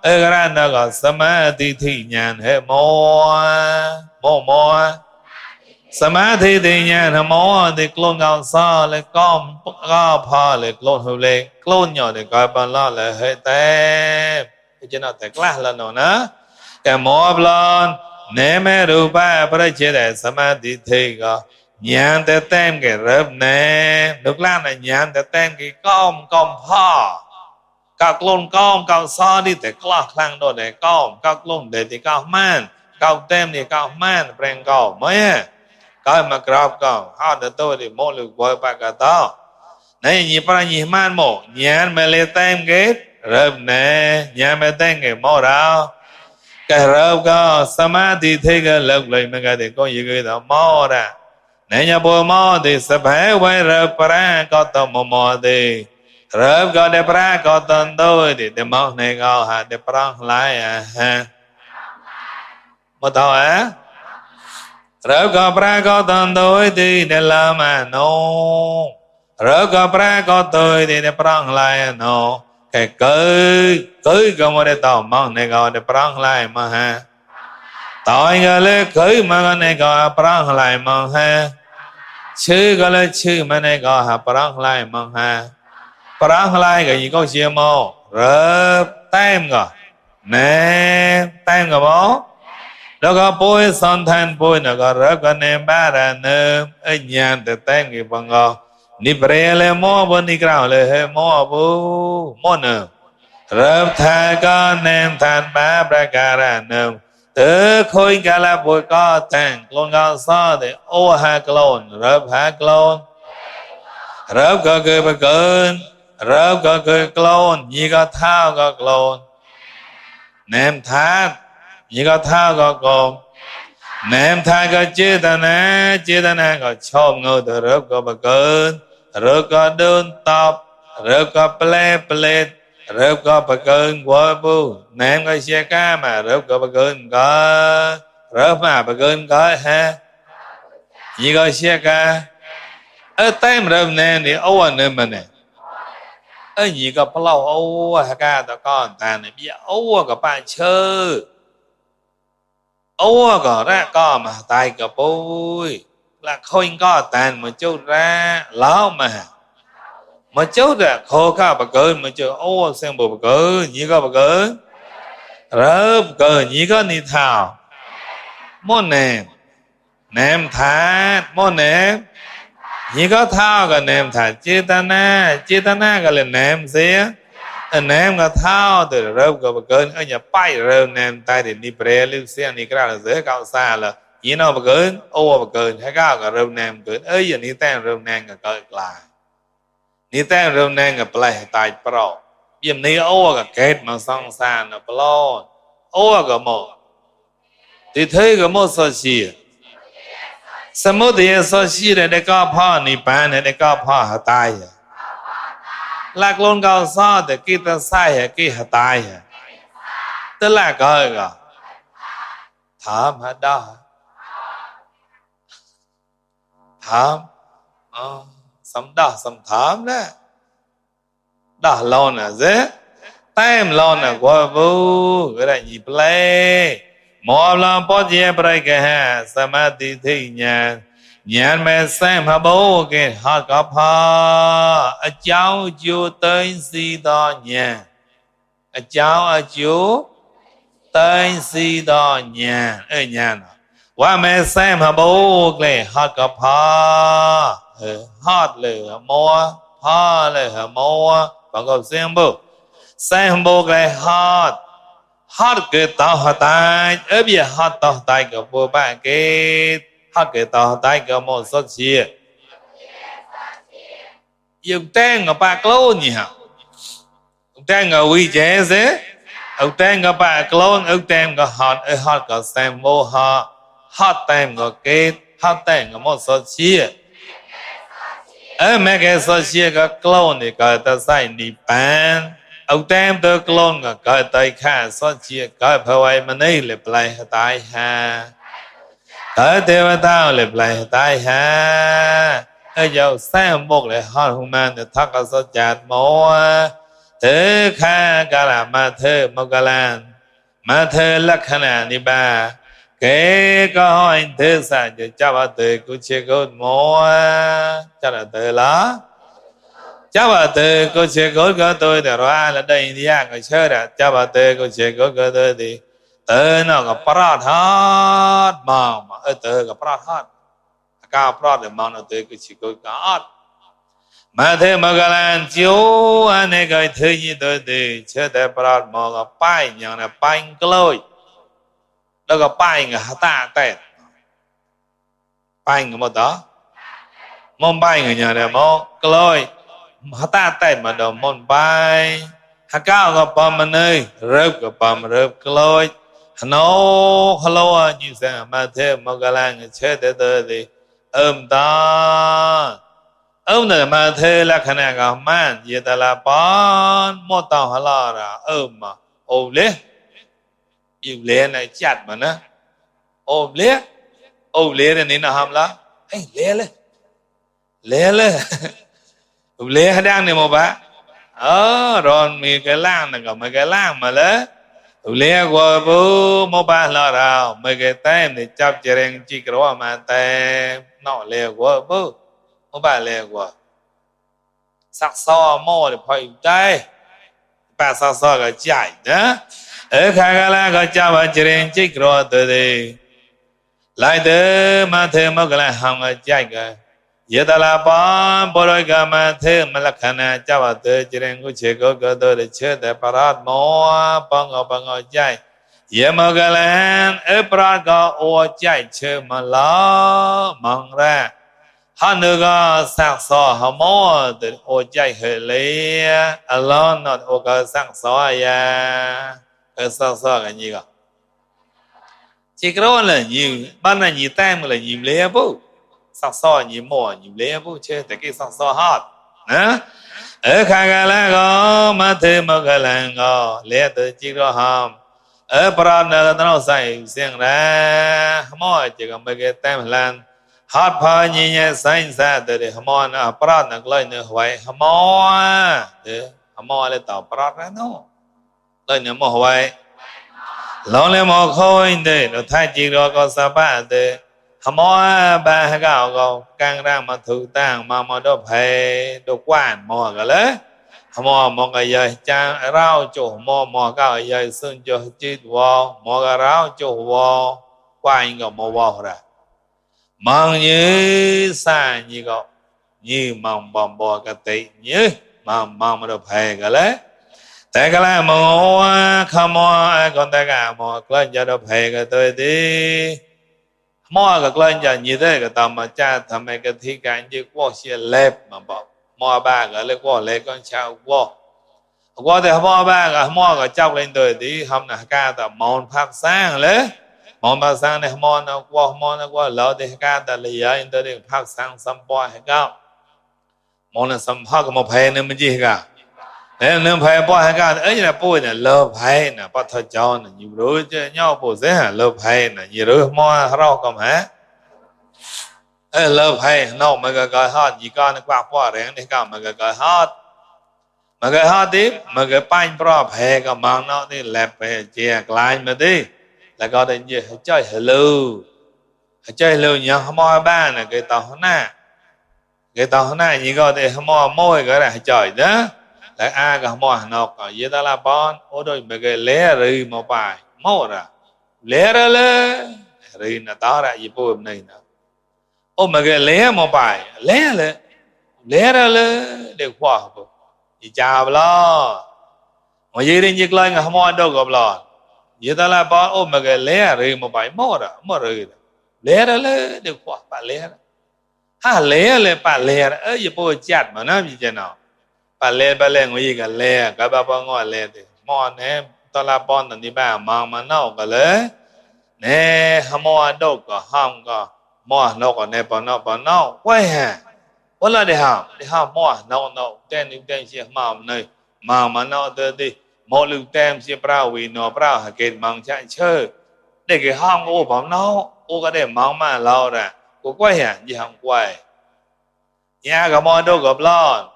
เอกราแล้วก็สมาธิที่ญาณเฮโมสมาธิที่ญาณโมที่กลนเอาซ้อเลยก็พอเลยกลนหูเลยกลนหย่อเลยก็บอลล้อเลยเฮ้ยแต่จะน่าแต่กล้าแล้วเนาะนะแกหมอบลอนเนเมรูปะพระเจ้าแต่สมาธิที่ก็ญาณแต่เต็มแกเริ่มเนนุกล้าน่ะญาณแต่เต็มแกก้อมพ่อก็กลนก้อมก็ซ้อที่แต่กล้าคลั่งโดนแต่ก้อมก็กลนเด็ดที่ก้าวมันก้าวเต็มที่ก้าวมันเปล่งก้าวไม่ก็มากราบก็ข้าวเดือดตัวที่โมลุบอยปากกาตอในยี่ปรายี่มันโมญาณไม่เลยเต็มเกตเริ่มเนญาณไม่เต็มเกตโมเราก็เริ่มก็สมาธิที่ก็เลิกเลยมันก็ได้ก็ยังไงต่อโมระในยาบัวโมที่สบายไว้เริ่มปราก็ต้องโมที่เริ่มก็ได้ปราก็ต้องตัวที่เดมองในก็หาได้ปรางหลายฮะมาต่อเราก็ปรากฏตัวที่เดลามาโนเราก็ปรากฏตัวที่เดปรางลายโนแค่เกยก็ไม่ได้ต่อมองในก็ได้ปรางลายมาฮะต่อยก็เลยเกยมาก็ในก็ปรางลายมาฮะชื่อก็เลยชื่อมาในก็หาปรางลายมาฮะปรางลายก็ยิ่งก็เชี่ยวโมเริ่มเต็มก็เน่เต็มก็โมแล้วก็ป่วยสันทันป่วยแล้วก็รักกันในบ้านเนื้อญาณแต่แต่งกี่ปังก็นิเปรเลยโม่บนนิกล่าวเลยให้โม่บูโม่เนื้อรับทาก็เนมทานบ้าประการเนื้อเธอคุยกันแล้วป่วยก็แต่งกลนก็ซ้อแต่โอหากลนรับหากลนรับก็เกิดไปเกินรับก็เกิดกลนยี่ก็เท้าก็กลนเนมทานยี่ก็เท่าก็กงเนมทางก็เจตนาก็ชอบเงาแต่เริ่มก็บังเกินเริ่มก็เดินตอบเริ่มก็เปลเริ่มก็บังเกินกว่าบูเนมก็เชี่ยก้ามาเริ่มก็บังเกินก็เริ่มมาบังเกินก็ฮะยี่ก็เชี่ยก้าเต็มเริ่มเนมนี่เอาวันนึงมันเนี่ยยี่ก็พลาวเอาฮักก้าตะก้อนตาเนี่ยพี่เอากับป้าเชื่อโอ้ก็แรกก็มาตายกับปุ้ย là khôi có tàn mà chú ra lão mà chú ra khô cả bà cơ mà chú ô xem bộ bà cơ nhí có bà cơ rớp cơ nhí có ni thảo môn nèm thát môn nhí có thao cả nèm thát chế ta na cả là nèm xế nèm cả thao từ rớp cơ bà cơ ở nhà bay rớp nèm tay thì ni bè lưu xe ni cái là dễ cao xa là nhí nó bà cơ ô bà cơ hay cao cả rớp nèm cơ ấy giờ ni tên rớp nèm cả cơ lại ni tên rớp nèm cả plei tay pro yếm ni ô cả kết mà song xa nó plo ô cả một thì thấy cả một số gìสมุทัยสสีได้ก็พ่อนิพพานได้ก็พ่อหตายหลักลงก็ซ้อแต่กิตสายกิหตายตละก็ถามหาดาถามสำดาสำถามนะดาลอนน่ะเจ้แต้มลอนน่ะกว่าบูก็ได้ยิบเลยမောလံပေါ်ကျပရိကဟသမတိသိညာဉာဏ်မဲ့ဆဲမဘိုးကဟာကဖာအကြောင်းအကျိုးသိမ့်စီသောဉာဏ်အကြောင်းအကျိုးသိမ့်စီသောဉာဏ်ဉာဏ်ဝါမဲ့ဆဲမဘိုးကဟာကဖာဟတ်လေမောဖာလေမောဘာကောစင်ဘိုဆဲမဘိုးကဟတ်hát cái tao hát tai ở bia hát tao tai cái bộ ba cái hát cái tao tai cái một số gì dùng tên của ba clone nhỉ hả dùng tên của vi chế thế dùng tên của ba clone dùng tên của hát cái xem vô hát tên của cái hát tên của một số gì ở mấy cái số gì cái clone thì cái ta sai niệm ban ông tem tôi clone ngờ coi tay khá so chia coi phơi mà này lệp lại tai ha coi tiêu tao lệp lại tai ha ở dầu xem một lại hot human để thắc ở so chặt mỏ thế khá cả là mà thơ một cái lan mà thơ lắc khana ni ba cái có hỏi thơ sa cho cha ba từ cũng chưa có mỏ cha là từ lá cha bà từ cô chế gối của tôi để ra là đây đi ăn người chơi đã cha bà từ cô chế gối của tôi thì từ nó gặp prát hết mà ở từ gặp prát hết cao prát để mà nó từ cô chế gối cả mà thế mà cái là chiếu anh ấy cái thứ gì tôi thì chơi để prát mà gặp bay nhàng là bay lôi đó gặp bay người ta tệ bay người một đó mong bay người nhà này mong lôi ta tay mà đồ môn bay hà cao gặp bà mình ơi rớp gặp bà mà rớp lôi hello như thế mà thế mà cái là người chơi để tôi thì ôm này mà thế là khả năng gặp man vậy ta là bán một tàu hello ra mà ôm lẽ này chặt mà nó ôm lẽ này nên là ham lá lẽ lẽ đang này một bả rồi mình cái lang này còn mấy cái lang mà lẽ lẽ qua bố một bả là nào mấy cái tem thì chắp chèn chỉ cái đó mà tem nọ lẽ qua bố một bả lẽ qua sắc so mò thì phải đây bà sắc so cái chạy đó ở khai cái là cái chắp chèn chỉ cái đó từ lại từ mà thêm một cái là hàng cái chạy cái ये तला पान बोलों का माथे मलखना चावते चिरें कुछ को तो छेद परात मोआ पंगो जाय ये मगलन अपराध का ओ जाय छे मला मंगरा हानुगा सक्सो हमो ओ जाय हेले अल्लाह नॉट ओ का सक्सो या सक्सो का नी का चिकरो ले नी ban नी टाइम ले नी ले बो sắc so nhị mỏ nhị lẽ bố chơi tại cái sắc so hot nè ở khai cái là có mà thêm một cái là có lẽ từ chỉ có hòm ở pran là nó sai xiên ra mỏ chỉ có mấy cái tem lan hot phơi nhị nhẹ xanh xa từ để mỏ nó pran nó lên nó hoài mỏ lên tàu pran ra nó lên nó mỏ hoài lâu lên mỏ khôi để nó thay chỉ có sa ba để hamo ba gạo gạo càng ra mà thử tang mà đó phải đồ quan mò cái lấy mò cái gì cha rau chỗ mò cái gì sơn cho chít vào mò cái rau chỗ vào quan cái mò vào ra mang như xa như gạo như mong bom bò cái tị như mà đó phải cái lấy tại cái là mò không mò còn tại cả mò cái giờ đó phải cái tôi đi mò cái lên giờ như thế cái tầm mà cha thầm cái thi cái như qua xe lép mà bảo mò ba cái lấy qua lấy con cháu qua thì mò ba cái mò cái cháu lên đời thì hôm nào ca tầm mòn pháp sang lấy mòn pháp sang này mò nó qua lỡ thì ca tầm lấy giờ lên đời thì pháp sang xăm bò hay cao mòn là xăm pháp cái một phe nữa mới gì cả nên phe bò hay cao ấy là bôi này lơ phe này bắt thôi cho này nhiều đứa chứ nhau bôi thế hả lơ phe này nhiều đứa mò rau cầm hả lơ phe nó mà cái hot gì con nó quạt bò rèn đi cả mà cái hot mà cái hot tiếp mà cái bánh bò phe cái măng nó đi lẹp phe chè lại mà đi là có đến gì chơi hello nhá mò ba này cái tàu na như có thì mò môi cái này trời đó lại a cái mò nó có gì ta là bon ô đôi mà cái lé rì mà bài mò ra lé ra lé rì nó tao ra gì bùm này nè ô mà cái lé mà bài lé ra lé để khoa học gì chào lo mà gì đến việc lên cái mò đâu gặp lo gì ta là bon ô mà cái lé rì mà bài mò rì lé ra lé để khoa bà lé ha lé bà lé ở gì bùm chặt mà nó gì thế nào bà lê ngồi cái lê cái bà ngồi lê thì mò nè tao là bon tận đi bà mà nó cái lê nè mò đâu có ham có mò nó có nè bà nó quay hà quay là để ham mò nó tên xe mà nó đi một lưu tem xe brau vì nó brau hạt kết mang chạy chơi để cái ham ô bảo nó ô cái để mang mà lâu ra cô quay hà gì ham quay nhà cái mò đâu gặp lo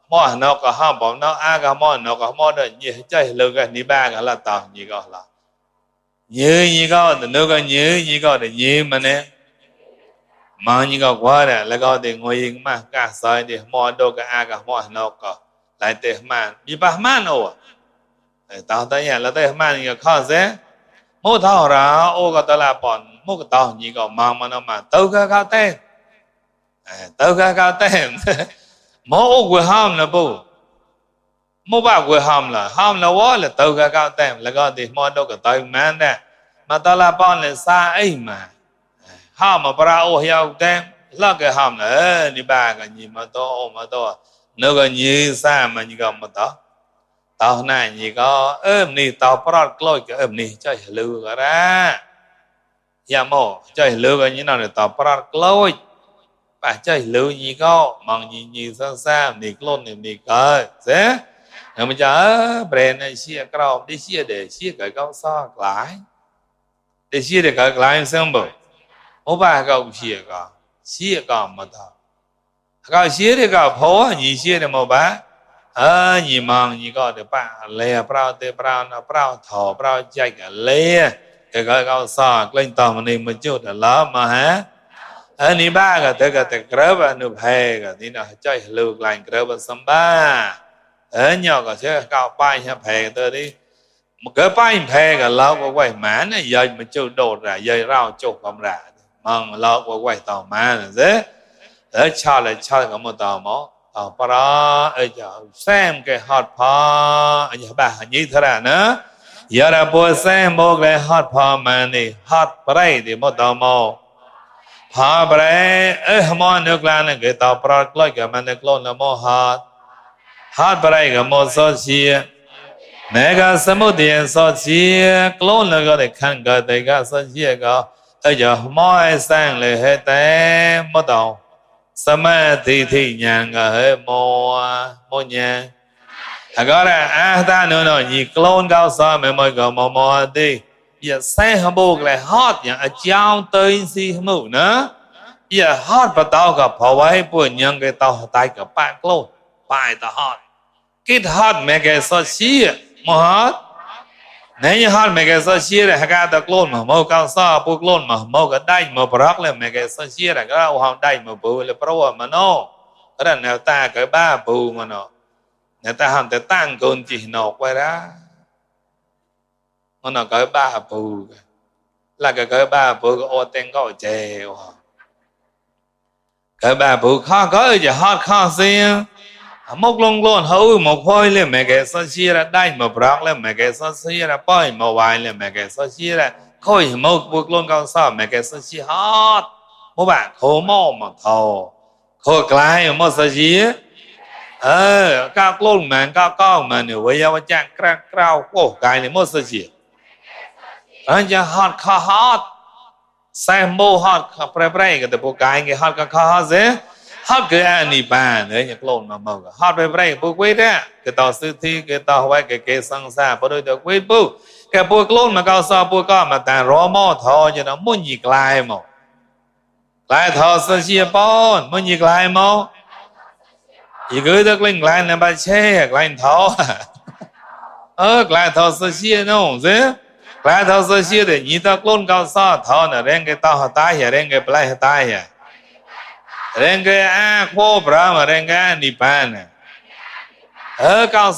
mò nó có ham bảo nó cái mò nó có mò đó như chơi lưu cái ní ba cái là tao như cái là như cái thì nó có như cái thì như mà nè mà như cái quá nè là cái thì ngồi yên mà cả sai thì mò đâu cái mò nó có lại để mà đi ba mà nó tao thấy là để mà như khó dễ mò thao ra ô cái tao là bọn mò cái tao như cái mà nó mà tao cái cao tên mò ô quê ham là bu mò ba quê ham là quá là tao cái cao tên là cái thì mò đâu cái tao mà nè mà tao là bọn là xa ấy mà ham mà bara ô hiao tên là cái ham là đi ba cái gì mà to nó cái như xa mà như cái mà tao này như có nì tao bara cloi cái nì chơi lưu cái ra ya mò chơi lưu cái như nào để tao bara cloi bà chơi lưu như có mong như xa nì clone nì cái thế rồi mình chờ brand này xia cái đi xia để xia cái cao sao lại để xia để cái lại xem bộ ô ba cái xia cái mà ta cái xia để cái phố như xia để mà ba như mong như có để ba lê brao để brao nó brao thò brao chạy cái lê cái cao sao lên tàu mình chút là lắm mà hả ní ba cái grab nó hay cái tí nào chơi lưu lại grab sắm ba nhỏ cái chứ cao bay hay hay tới đi một cái bay hay cái lâu có quay má này giờ mình chưa đột ra giờ rau chụp không ra mong lâu có quay tàu má là dễ để cho cái một tàu máu tàu para ở giờ xem cái hot pa ở nhà bà như thế nào nữa giờ là bữa xem một cái hot pa mà này hot pa thì một tàu máu pa pa mò nước lan này cái tàu para lôi cái mà nước lon là mò hot pa cái mò số chia nè cái sâm mô tiền số chia clone là cái để khăn cái để cái số chia cái ở giờ mò sangเลยhết té mò tàu sâm thì nhàng cái hết mò nhàng cái là ta nữa nhị clone cao sao mà mọi người mò đi giờ sang hâm bồ cái hot nhàng ở trao tới si hâm bồ nữa giờ hot bắt đầu cái phao vai bữa nhàng cái tàu tay cái bạn clone bài tàu hot cái hot mẹ cái số chia mà hot Nên họ mấy cái sơ chia là các ta clone mà màu cao sa bù clone mà màu cái đai mà bạc là mấy cái sơ chia là cái họ đai mà bù là pro mà nó cái là nếu ta cái ba bù mà nó người ta hẳn để tăng con chỉ nó quay ra nó cái ba bù là cái ba bù cái ô tên có chè cái ba bù khó có gì họ khó xí một lông lông hấu một phôi lên mấy cái sơ chia là đai mà bạc lên mấy cái sơ chia là bơi mà vài lên mấy cái sơ chia là khôi một bù lông cao sa mấy cái sơ chia hot một bạn khô mò mà thầu khô cái một sơ chia cao lông mà cao mà nếu bây giờ chẳng cao cổ cái này một sơ chia anh cha hot xem mô hot pre cái từ bộ cái hot hot dễ hot cái anh đi bàn đấy nhạc lộn mà màu hot pre bộ quét á cái tàu sư thi cái tàu quay cái sang xa bộ đôi tàu quét bộ cái bộ lộn mà cao sa bộ cao mà ta rõ mò thò cho nó muốn nhịp lại mà lại thò sơ chia bon muốn nhịp lại mà chỉ cứ được linh lại là ba che lại thò lại thò sơ chia nó dễ lại thò sơ chia để nhị ta lộn cao sa thò nó đang cái tàu tai à đang cái plei tai à đang cái khô bra mà đang cái nipan cao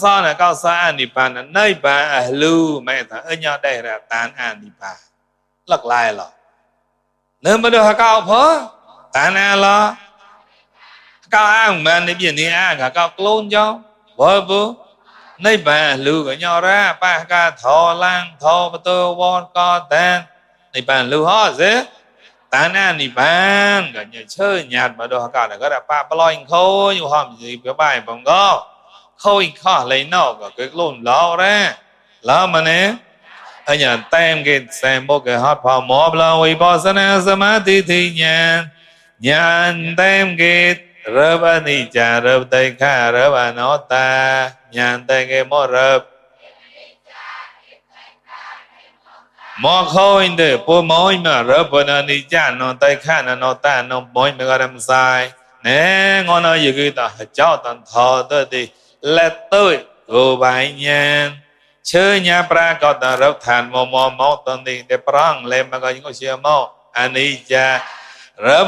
sa nipan nơi ba lu mẹ ta ở nhau đây là tan nipan lắc lại là nếu mà được cao phớ tan là cao mà này biển này cả cao lôn cho vợ nơi ba lu của nhau ra ba ca thò lang thò bắt tôi von co tan này bàn lu ho dễ tan ni ban cả nhà chơi nhạt mà đồ cả là cái là ba loin khôi nhiều hòm gì cái bài bóng go khôi khó lấy nó cả cái lôn ló ra ló mà nè anh nhà tem cái xem bộ cái hot phò mò là uy bò sana samadhi thì nhàn tem cái rớp ani cha rớp tay kha rớp nó ta nhàn tay cái mò rớp mò khôi để bố mối mà rớp bên đi cha nó tay khá nó ta nó mối mà gọi làm sai nè ngon nói gì cái ta cho tận thọ tới đi lẹ tới cô bài nhàn chơi nhà pra có ta rớp thành mò mò tận đi để prang lên mà gọi những cái chuyện mò anh đi cha rớp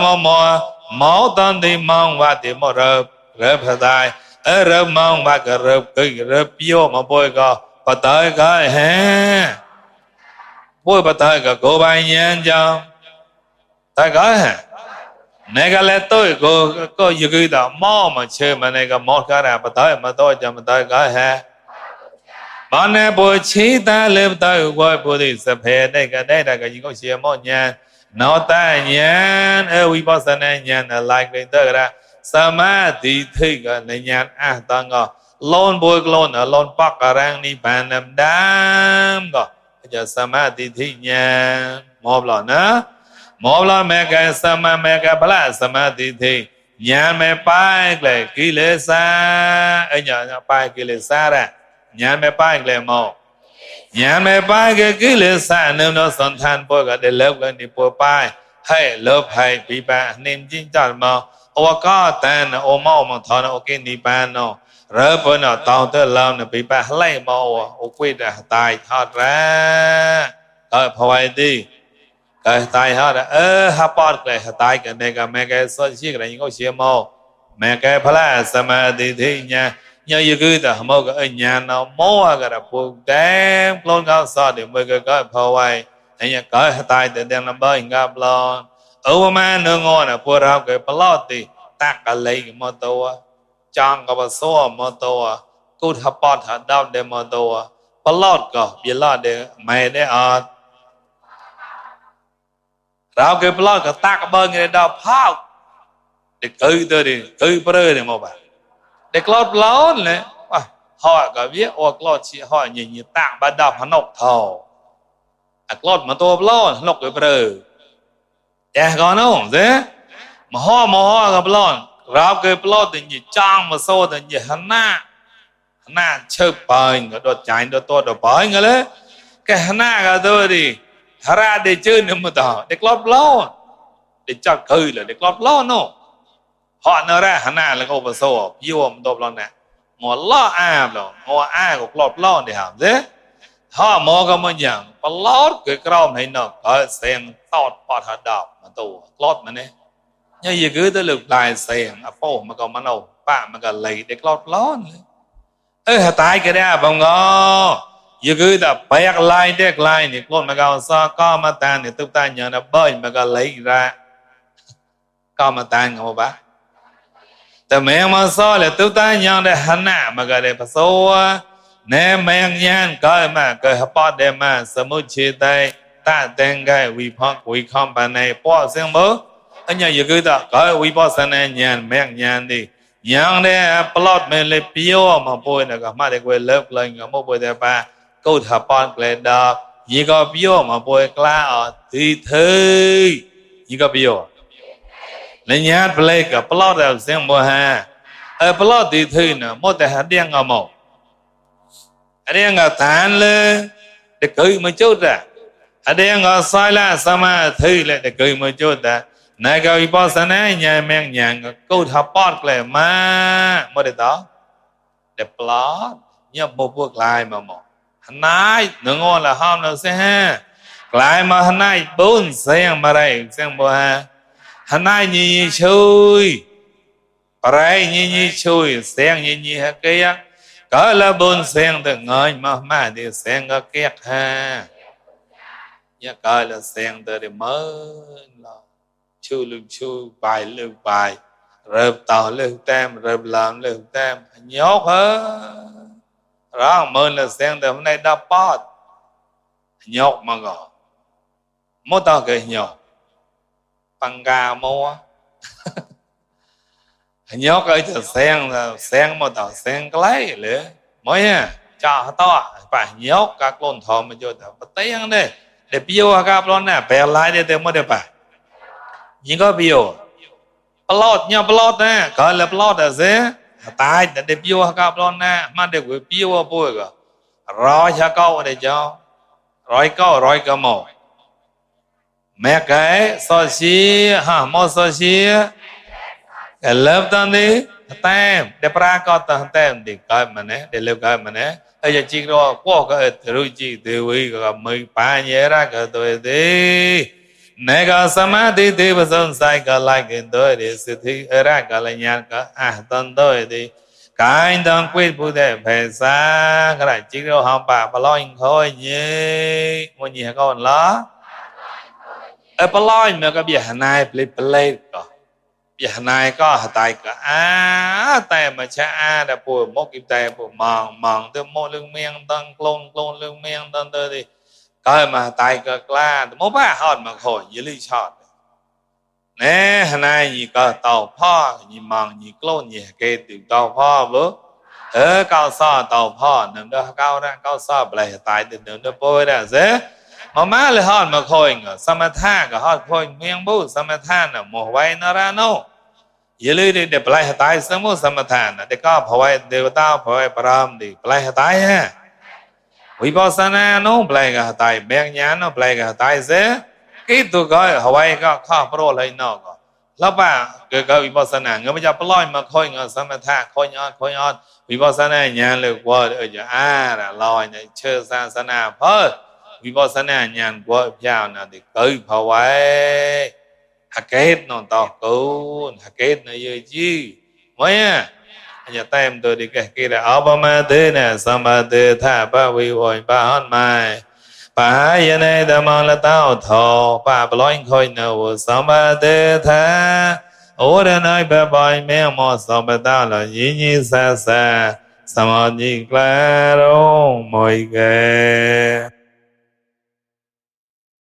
mò tận đi mong và thì mò rớp thật rớp mong và cái rớp vô mà bôi có và tới cái ha bôi bà tới cả cô bài nhàn cho ta có hả này cái lẽ tôi có dự cái đó mò mà chơi mà này cái mò cái nào bà tới mà tôi cho mà tới có hả bà này bôi chí ta lên tới quay bôi đi sập hè đây là cái gì có chơi mò nhàn nó ta nhàn uy bó sa này nhàn là lại cái tới ra samadhi thì cái này nhàn ta ngờ lon bôi lon ở lon bắc ở rang ni bàn nằm đam ngờ giờ samadhi thì nhà một là mẹ cái mẹ cái bala samadhi thì nhà mẹ pai cái kỳ lệ sa ở nhà pai kỳ lệ sa ra nhà mẹ pai cái một nhà mẹ pai cái kỳ lệ sa nếu nó sanh than bôi cái để lớp cái đi bôi pai hay lớp hay bị ba niệm chính chọn mà ô có tên ô mau mà thọ nó ok ni ban nó rớp với nó tao tới làm nó bị ba lấy màu ô quy đã tài thoát ra rồi phải đi rồi tài thoát ra hấp bọt cái tài cái này cái mẹ cái soi chiếc cái này có chia màu mẹ cái phala samadhi thì nhà nhớ như cứ ta màu cái nhà nó mua cái là buông đem luôn cao sao để mới cái phải anh nhà cái tài để đem làm bơi gặp lo mà nó ngon là bùa rau cái plot thì tắc cái lấy cái mô tô chọn cái bát số mô tô cút hấp bọt hấp đau để mô tô plot có bị lọt để mày để rau cái plot cái tắc cái bơi người đào phao để cơi tôi đi cơi bơi để mà bạn để clot plot này họ cái viết clot chỉ họ nhìn tắc bắt đầu hắn nộp thầu clot mà tô plot nộp cái bơi dạ có nó thế mà họ gặp lon rau cái plot thì như trang mà sâu thì như hắn na chớp bài cái đồ chạy đồ to đồ bài cái đấy cái hắn na cái tôi đi ra để chơi nữa mà tao để clot plot để chặt cười là để clot plot nó họ nó ra hắn na là câu mà sâu yêu mà đồ plot này ngồi lo rồi ngồi của clot plot để làm thế ha mo ga mo yang plot ke krom hai no ga sen tot pot ha dap ma to plot ma ne nya ye ge de luk lai sen a po ma ga ma no pa ma ga lei de plot plot ha tai ke da bong go ye ge da bayak lai de lai ni plot ma ga sa ka ma tan ni tu ta nya na bai ma ga lei ra ka ma tan ngo baแต่แมงมาซ้อเลยตุ๊ตายังได้หันหน้ามาก็ได้ผสมแน่แมงยันก็มาก็ฮับปอดได้มาสมุทรไตตาแตงไกวิพักวิคอมปานในป้อเสียงบ่อันนี้อยู่ก็ก็วิปัสสนาญาณแมงญาณดิยังได้ปลอดเมลเปียวมาป่วยนะก็มาได้กวยเลิกเลยก็มาป่วยแต่ป่ากูทับปอนเกลดอกยี่ก็เปียวมาป่วยกล้าอ่ะทีเธอยี่ก็เปียวเลยญาติเปลกับปลอดเอาเสียงบ่ฮะปลอดทีเธอน่ะหมดแต่หาเดียงเอาหมดเดียงก็ทานเลยเด็กเคยมาจุดอ่ะเดียงก็ซอยละสมาธิเลยเด็กเคยมาจุดอ่ะนายก็วิปัสสนาญาณแมงญาณก็กูทับปอดเกลมาหมดได้ต่อเด็กปลอดเนี่ยบ่พวกลายมาหมดหันนายหนึ่งวันละห้ามเราเสียฮะกลายมาหันนายบุญเสียงมาได้เสียงบ่ฮะหันนายยี่ช่วยอะไรยี่ช่วยเสียงยี่ฮะเกียก็ละบุญเสียงแต่เงยมาดิเสียงก็เกียกฮะยังก็ละเสียงแต่เดิมละชูลึกชูไปลึกไปเริ่มต่อลึกแต้มเริ่มลามลึกแต้มยกฮะร้องมือละเสียงแต่ในดับปอดยกมาก่อนมดต่อเกยยกปังกาโมnhớ cái từ sen mà tao sen cái lấy mới nha cho to phải nhớ các lon thò mà cho tao bắt tiếng đây để biểu các lon nè bè lại để tao mới được phải nhưng có biểu plot nè gọi là plot là gì tại để biểu các lon nè mà để cái biểu bôi cái rồi cho câu để cho rồi câu một mẹ cái so xí ha mò so xí cái lớp tao đi tem để pra có tao tem thì coi mà nè để lưu coi mà nè bây giờ chỉ có qua cái thứ chỉ từ vi cái mười ba nhớ ra cái tôi đi nè cái samadhi thì bây giờ sai cái lại cái tôi để sự thi ra cái là nhàn cái tân tôi đi cái đang quyết phụ đề phải xa cái này chỉ có học bà lo thôi nhé mọi người còn lo bà lo mà cái việc này play có việc này có tại cả tại mà cha đã bùi một cái tay bùi mòn từ một lưng miên tăng clone lưng miên tăng tới đi coi mà tại cả la một ba hòn mà khỏi dưới ly chọt nè này gì có tàu pho gì mòn gì clone gì cái từ tàu pho bữa cao so tàu pho nằm đó cao ra cao so lại tại từ nằm đó bôi ra dễ mà má lại hòn mà khỏi ngờ samatha cả hòn khỏi miên bù samatha là một vay nó ra nô giờ lấy để play hạt tai sớm mua samatha để có phơi devata phơi param đi play hạt tai ha vipassana nó play cái hạt tai bèn nhán nó play cái hạt tai dễ cái tụi gọi Hawaii có khó pro lấy nó có lắm à cái vipassana người bây giờ play mà khôi ngờ samatha khôi nhon vipassana nhàn lược qua ở giờ là lòi này chơi sana phơi vipassana nhàn qua vào là để cưỡi Hawaii hạt kết nó to cún hạt kết nó như chi mấy giờ tem tôi đi cái kia là Obama thế nè Samadhi tha ba vi hồi ba hòn mai ba giờ này ta mong là tao thọ ba blowing khôi nào Samadhi tha ở đây nói ba bài mẹ mò Samadhi là nhí xa Samadhi claro mọi người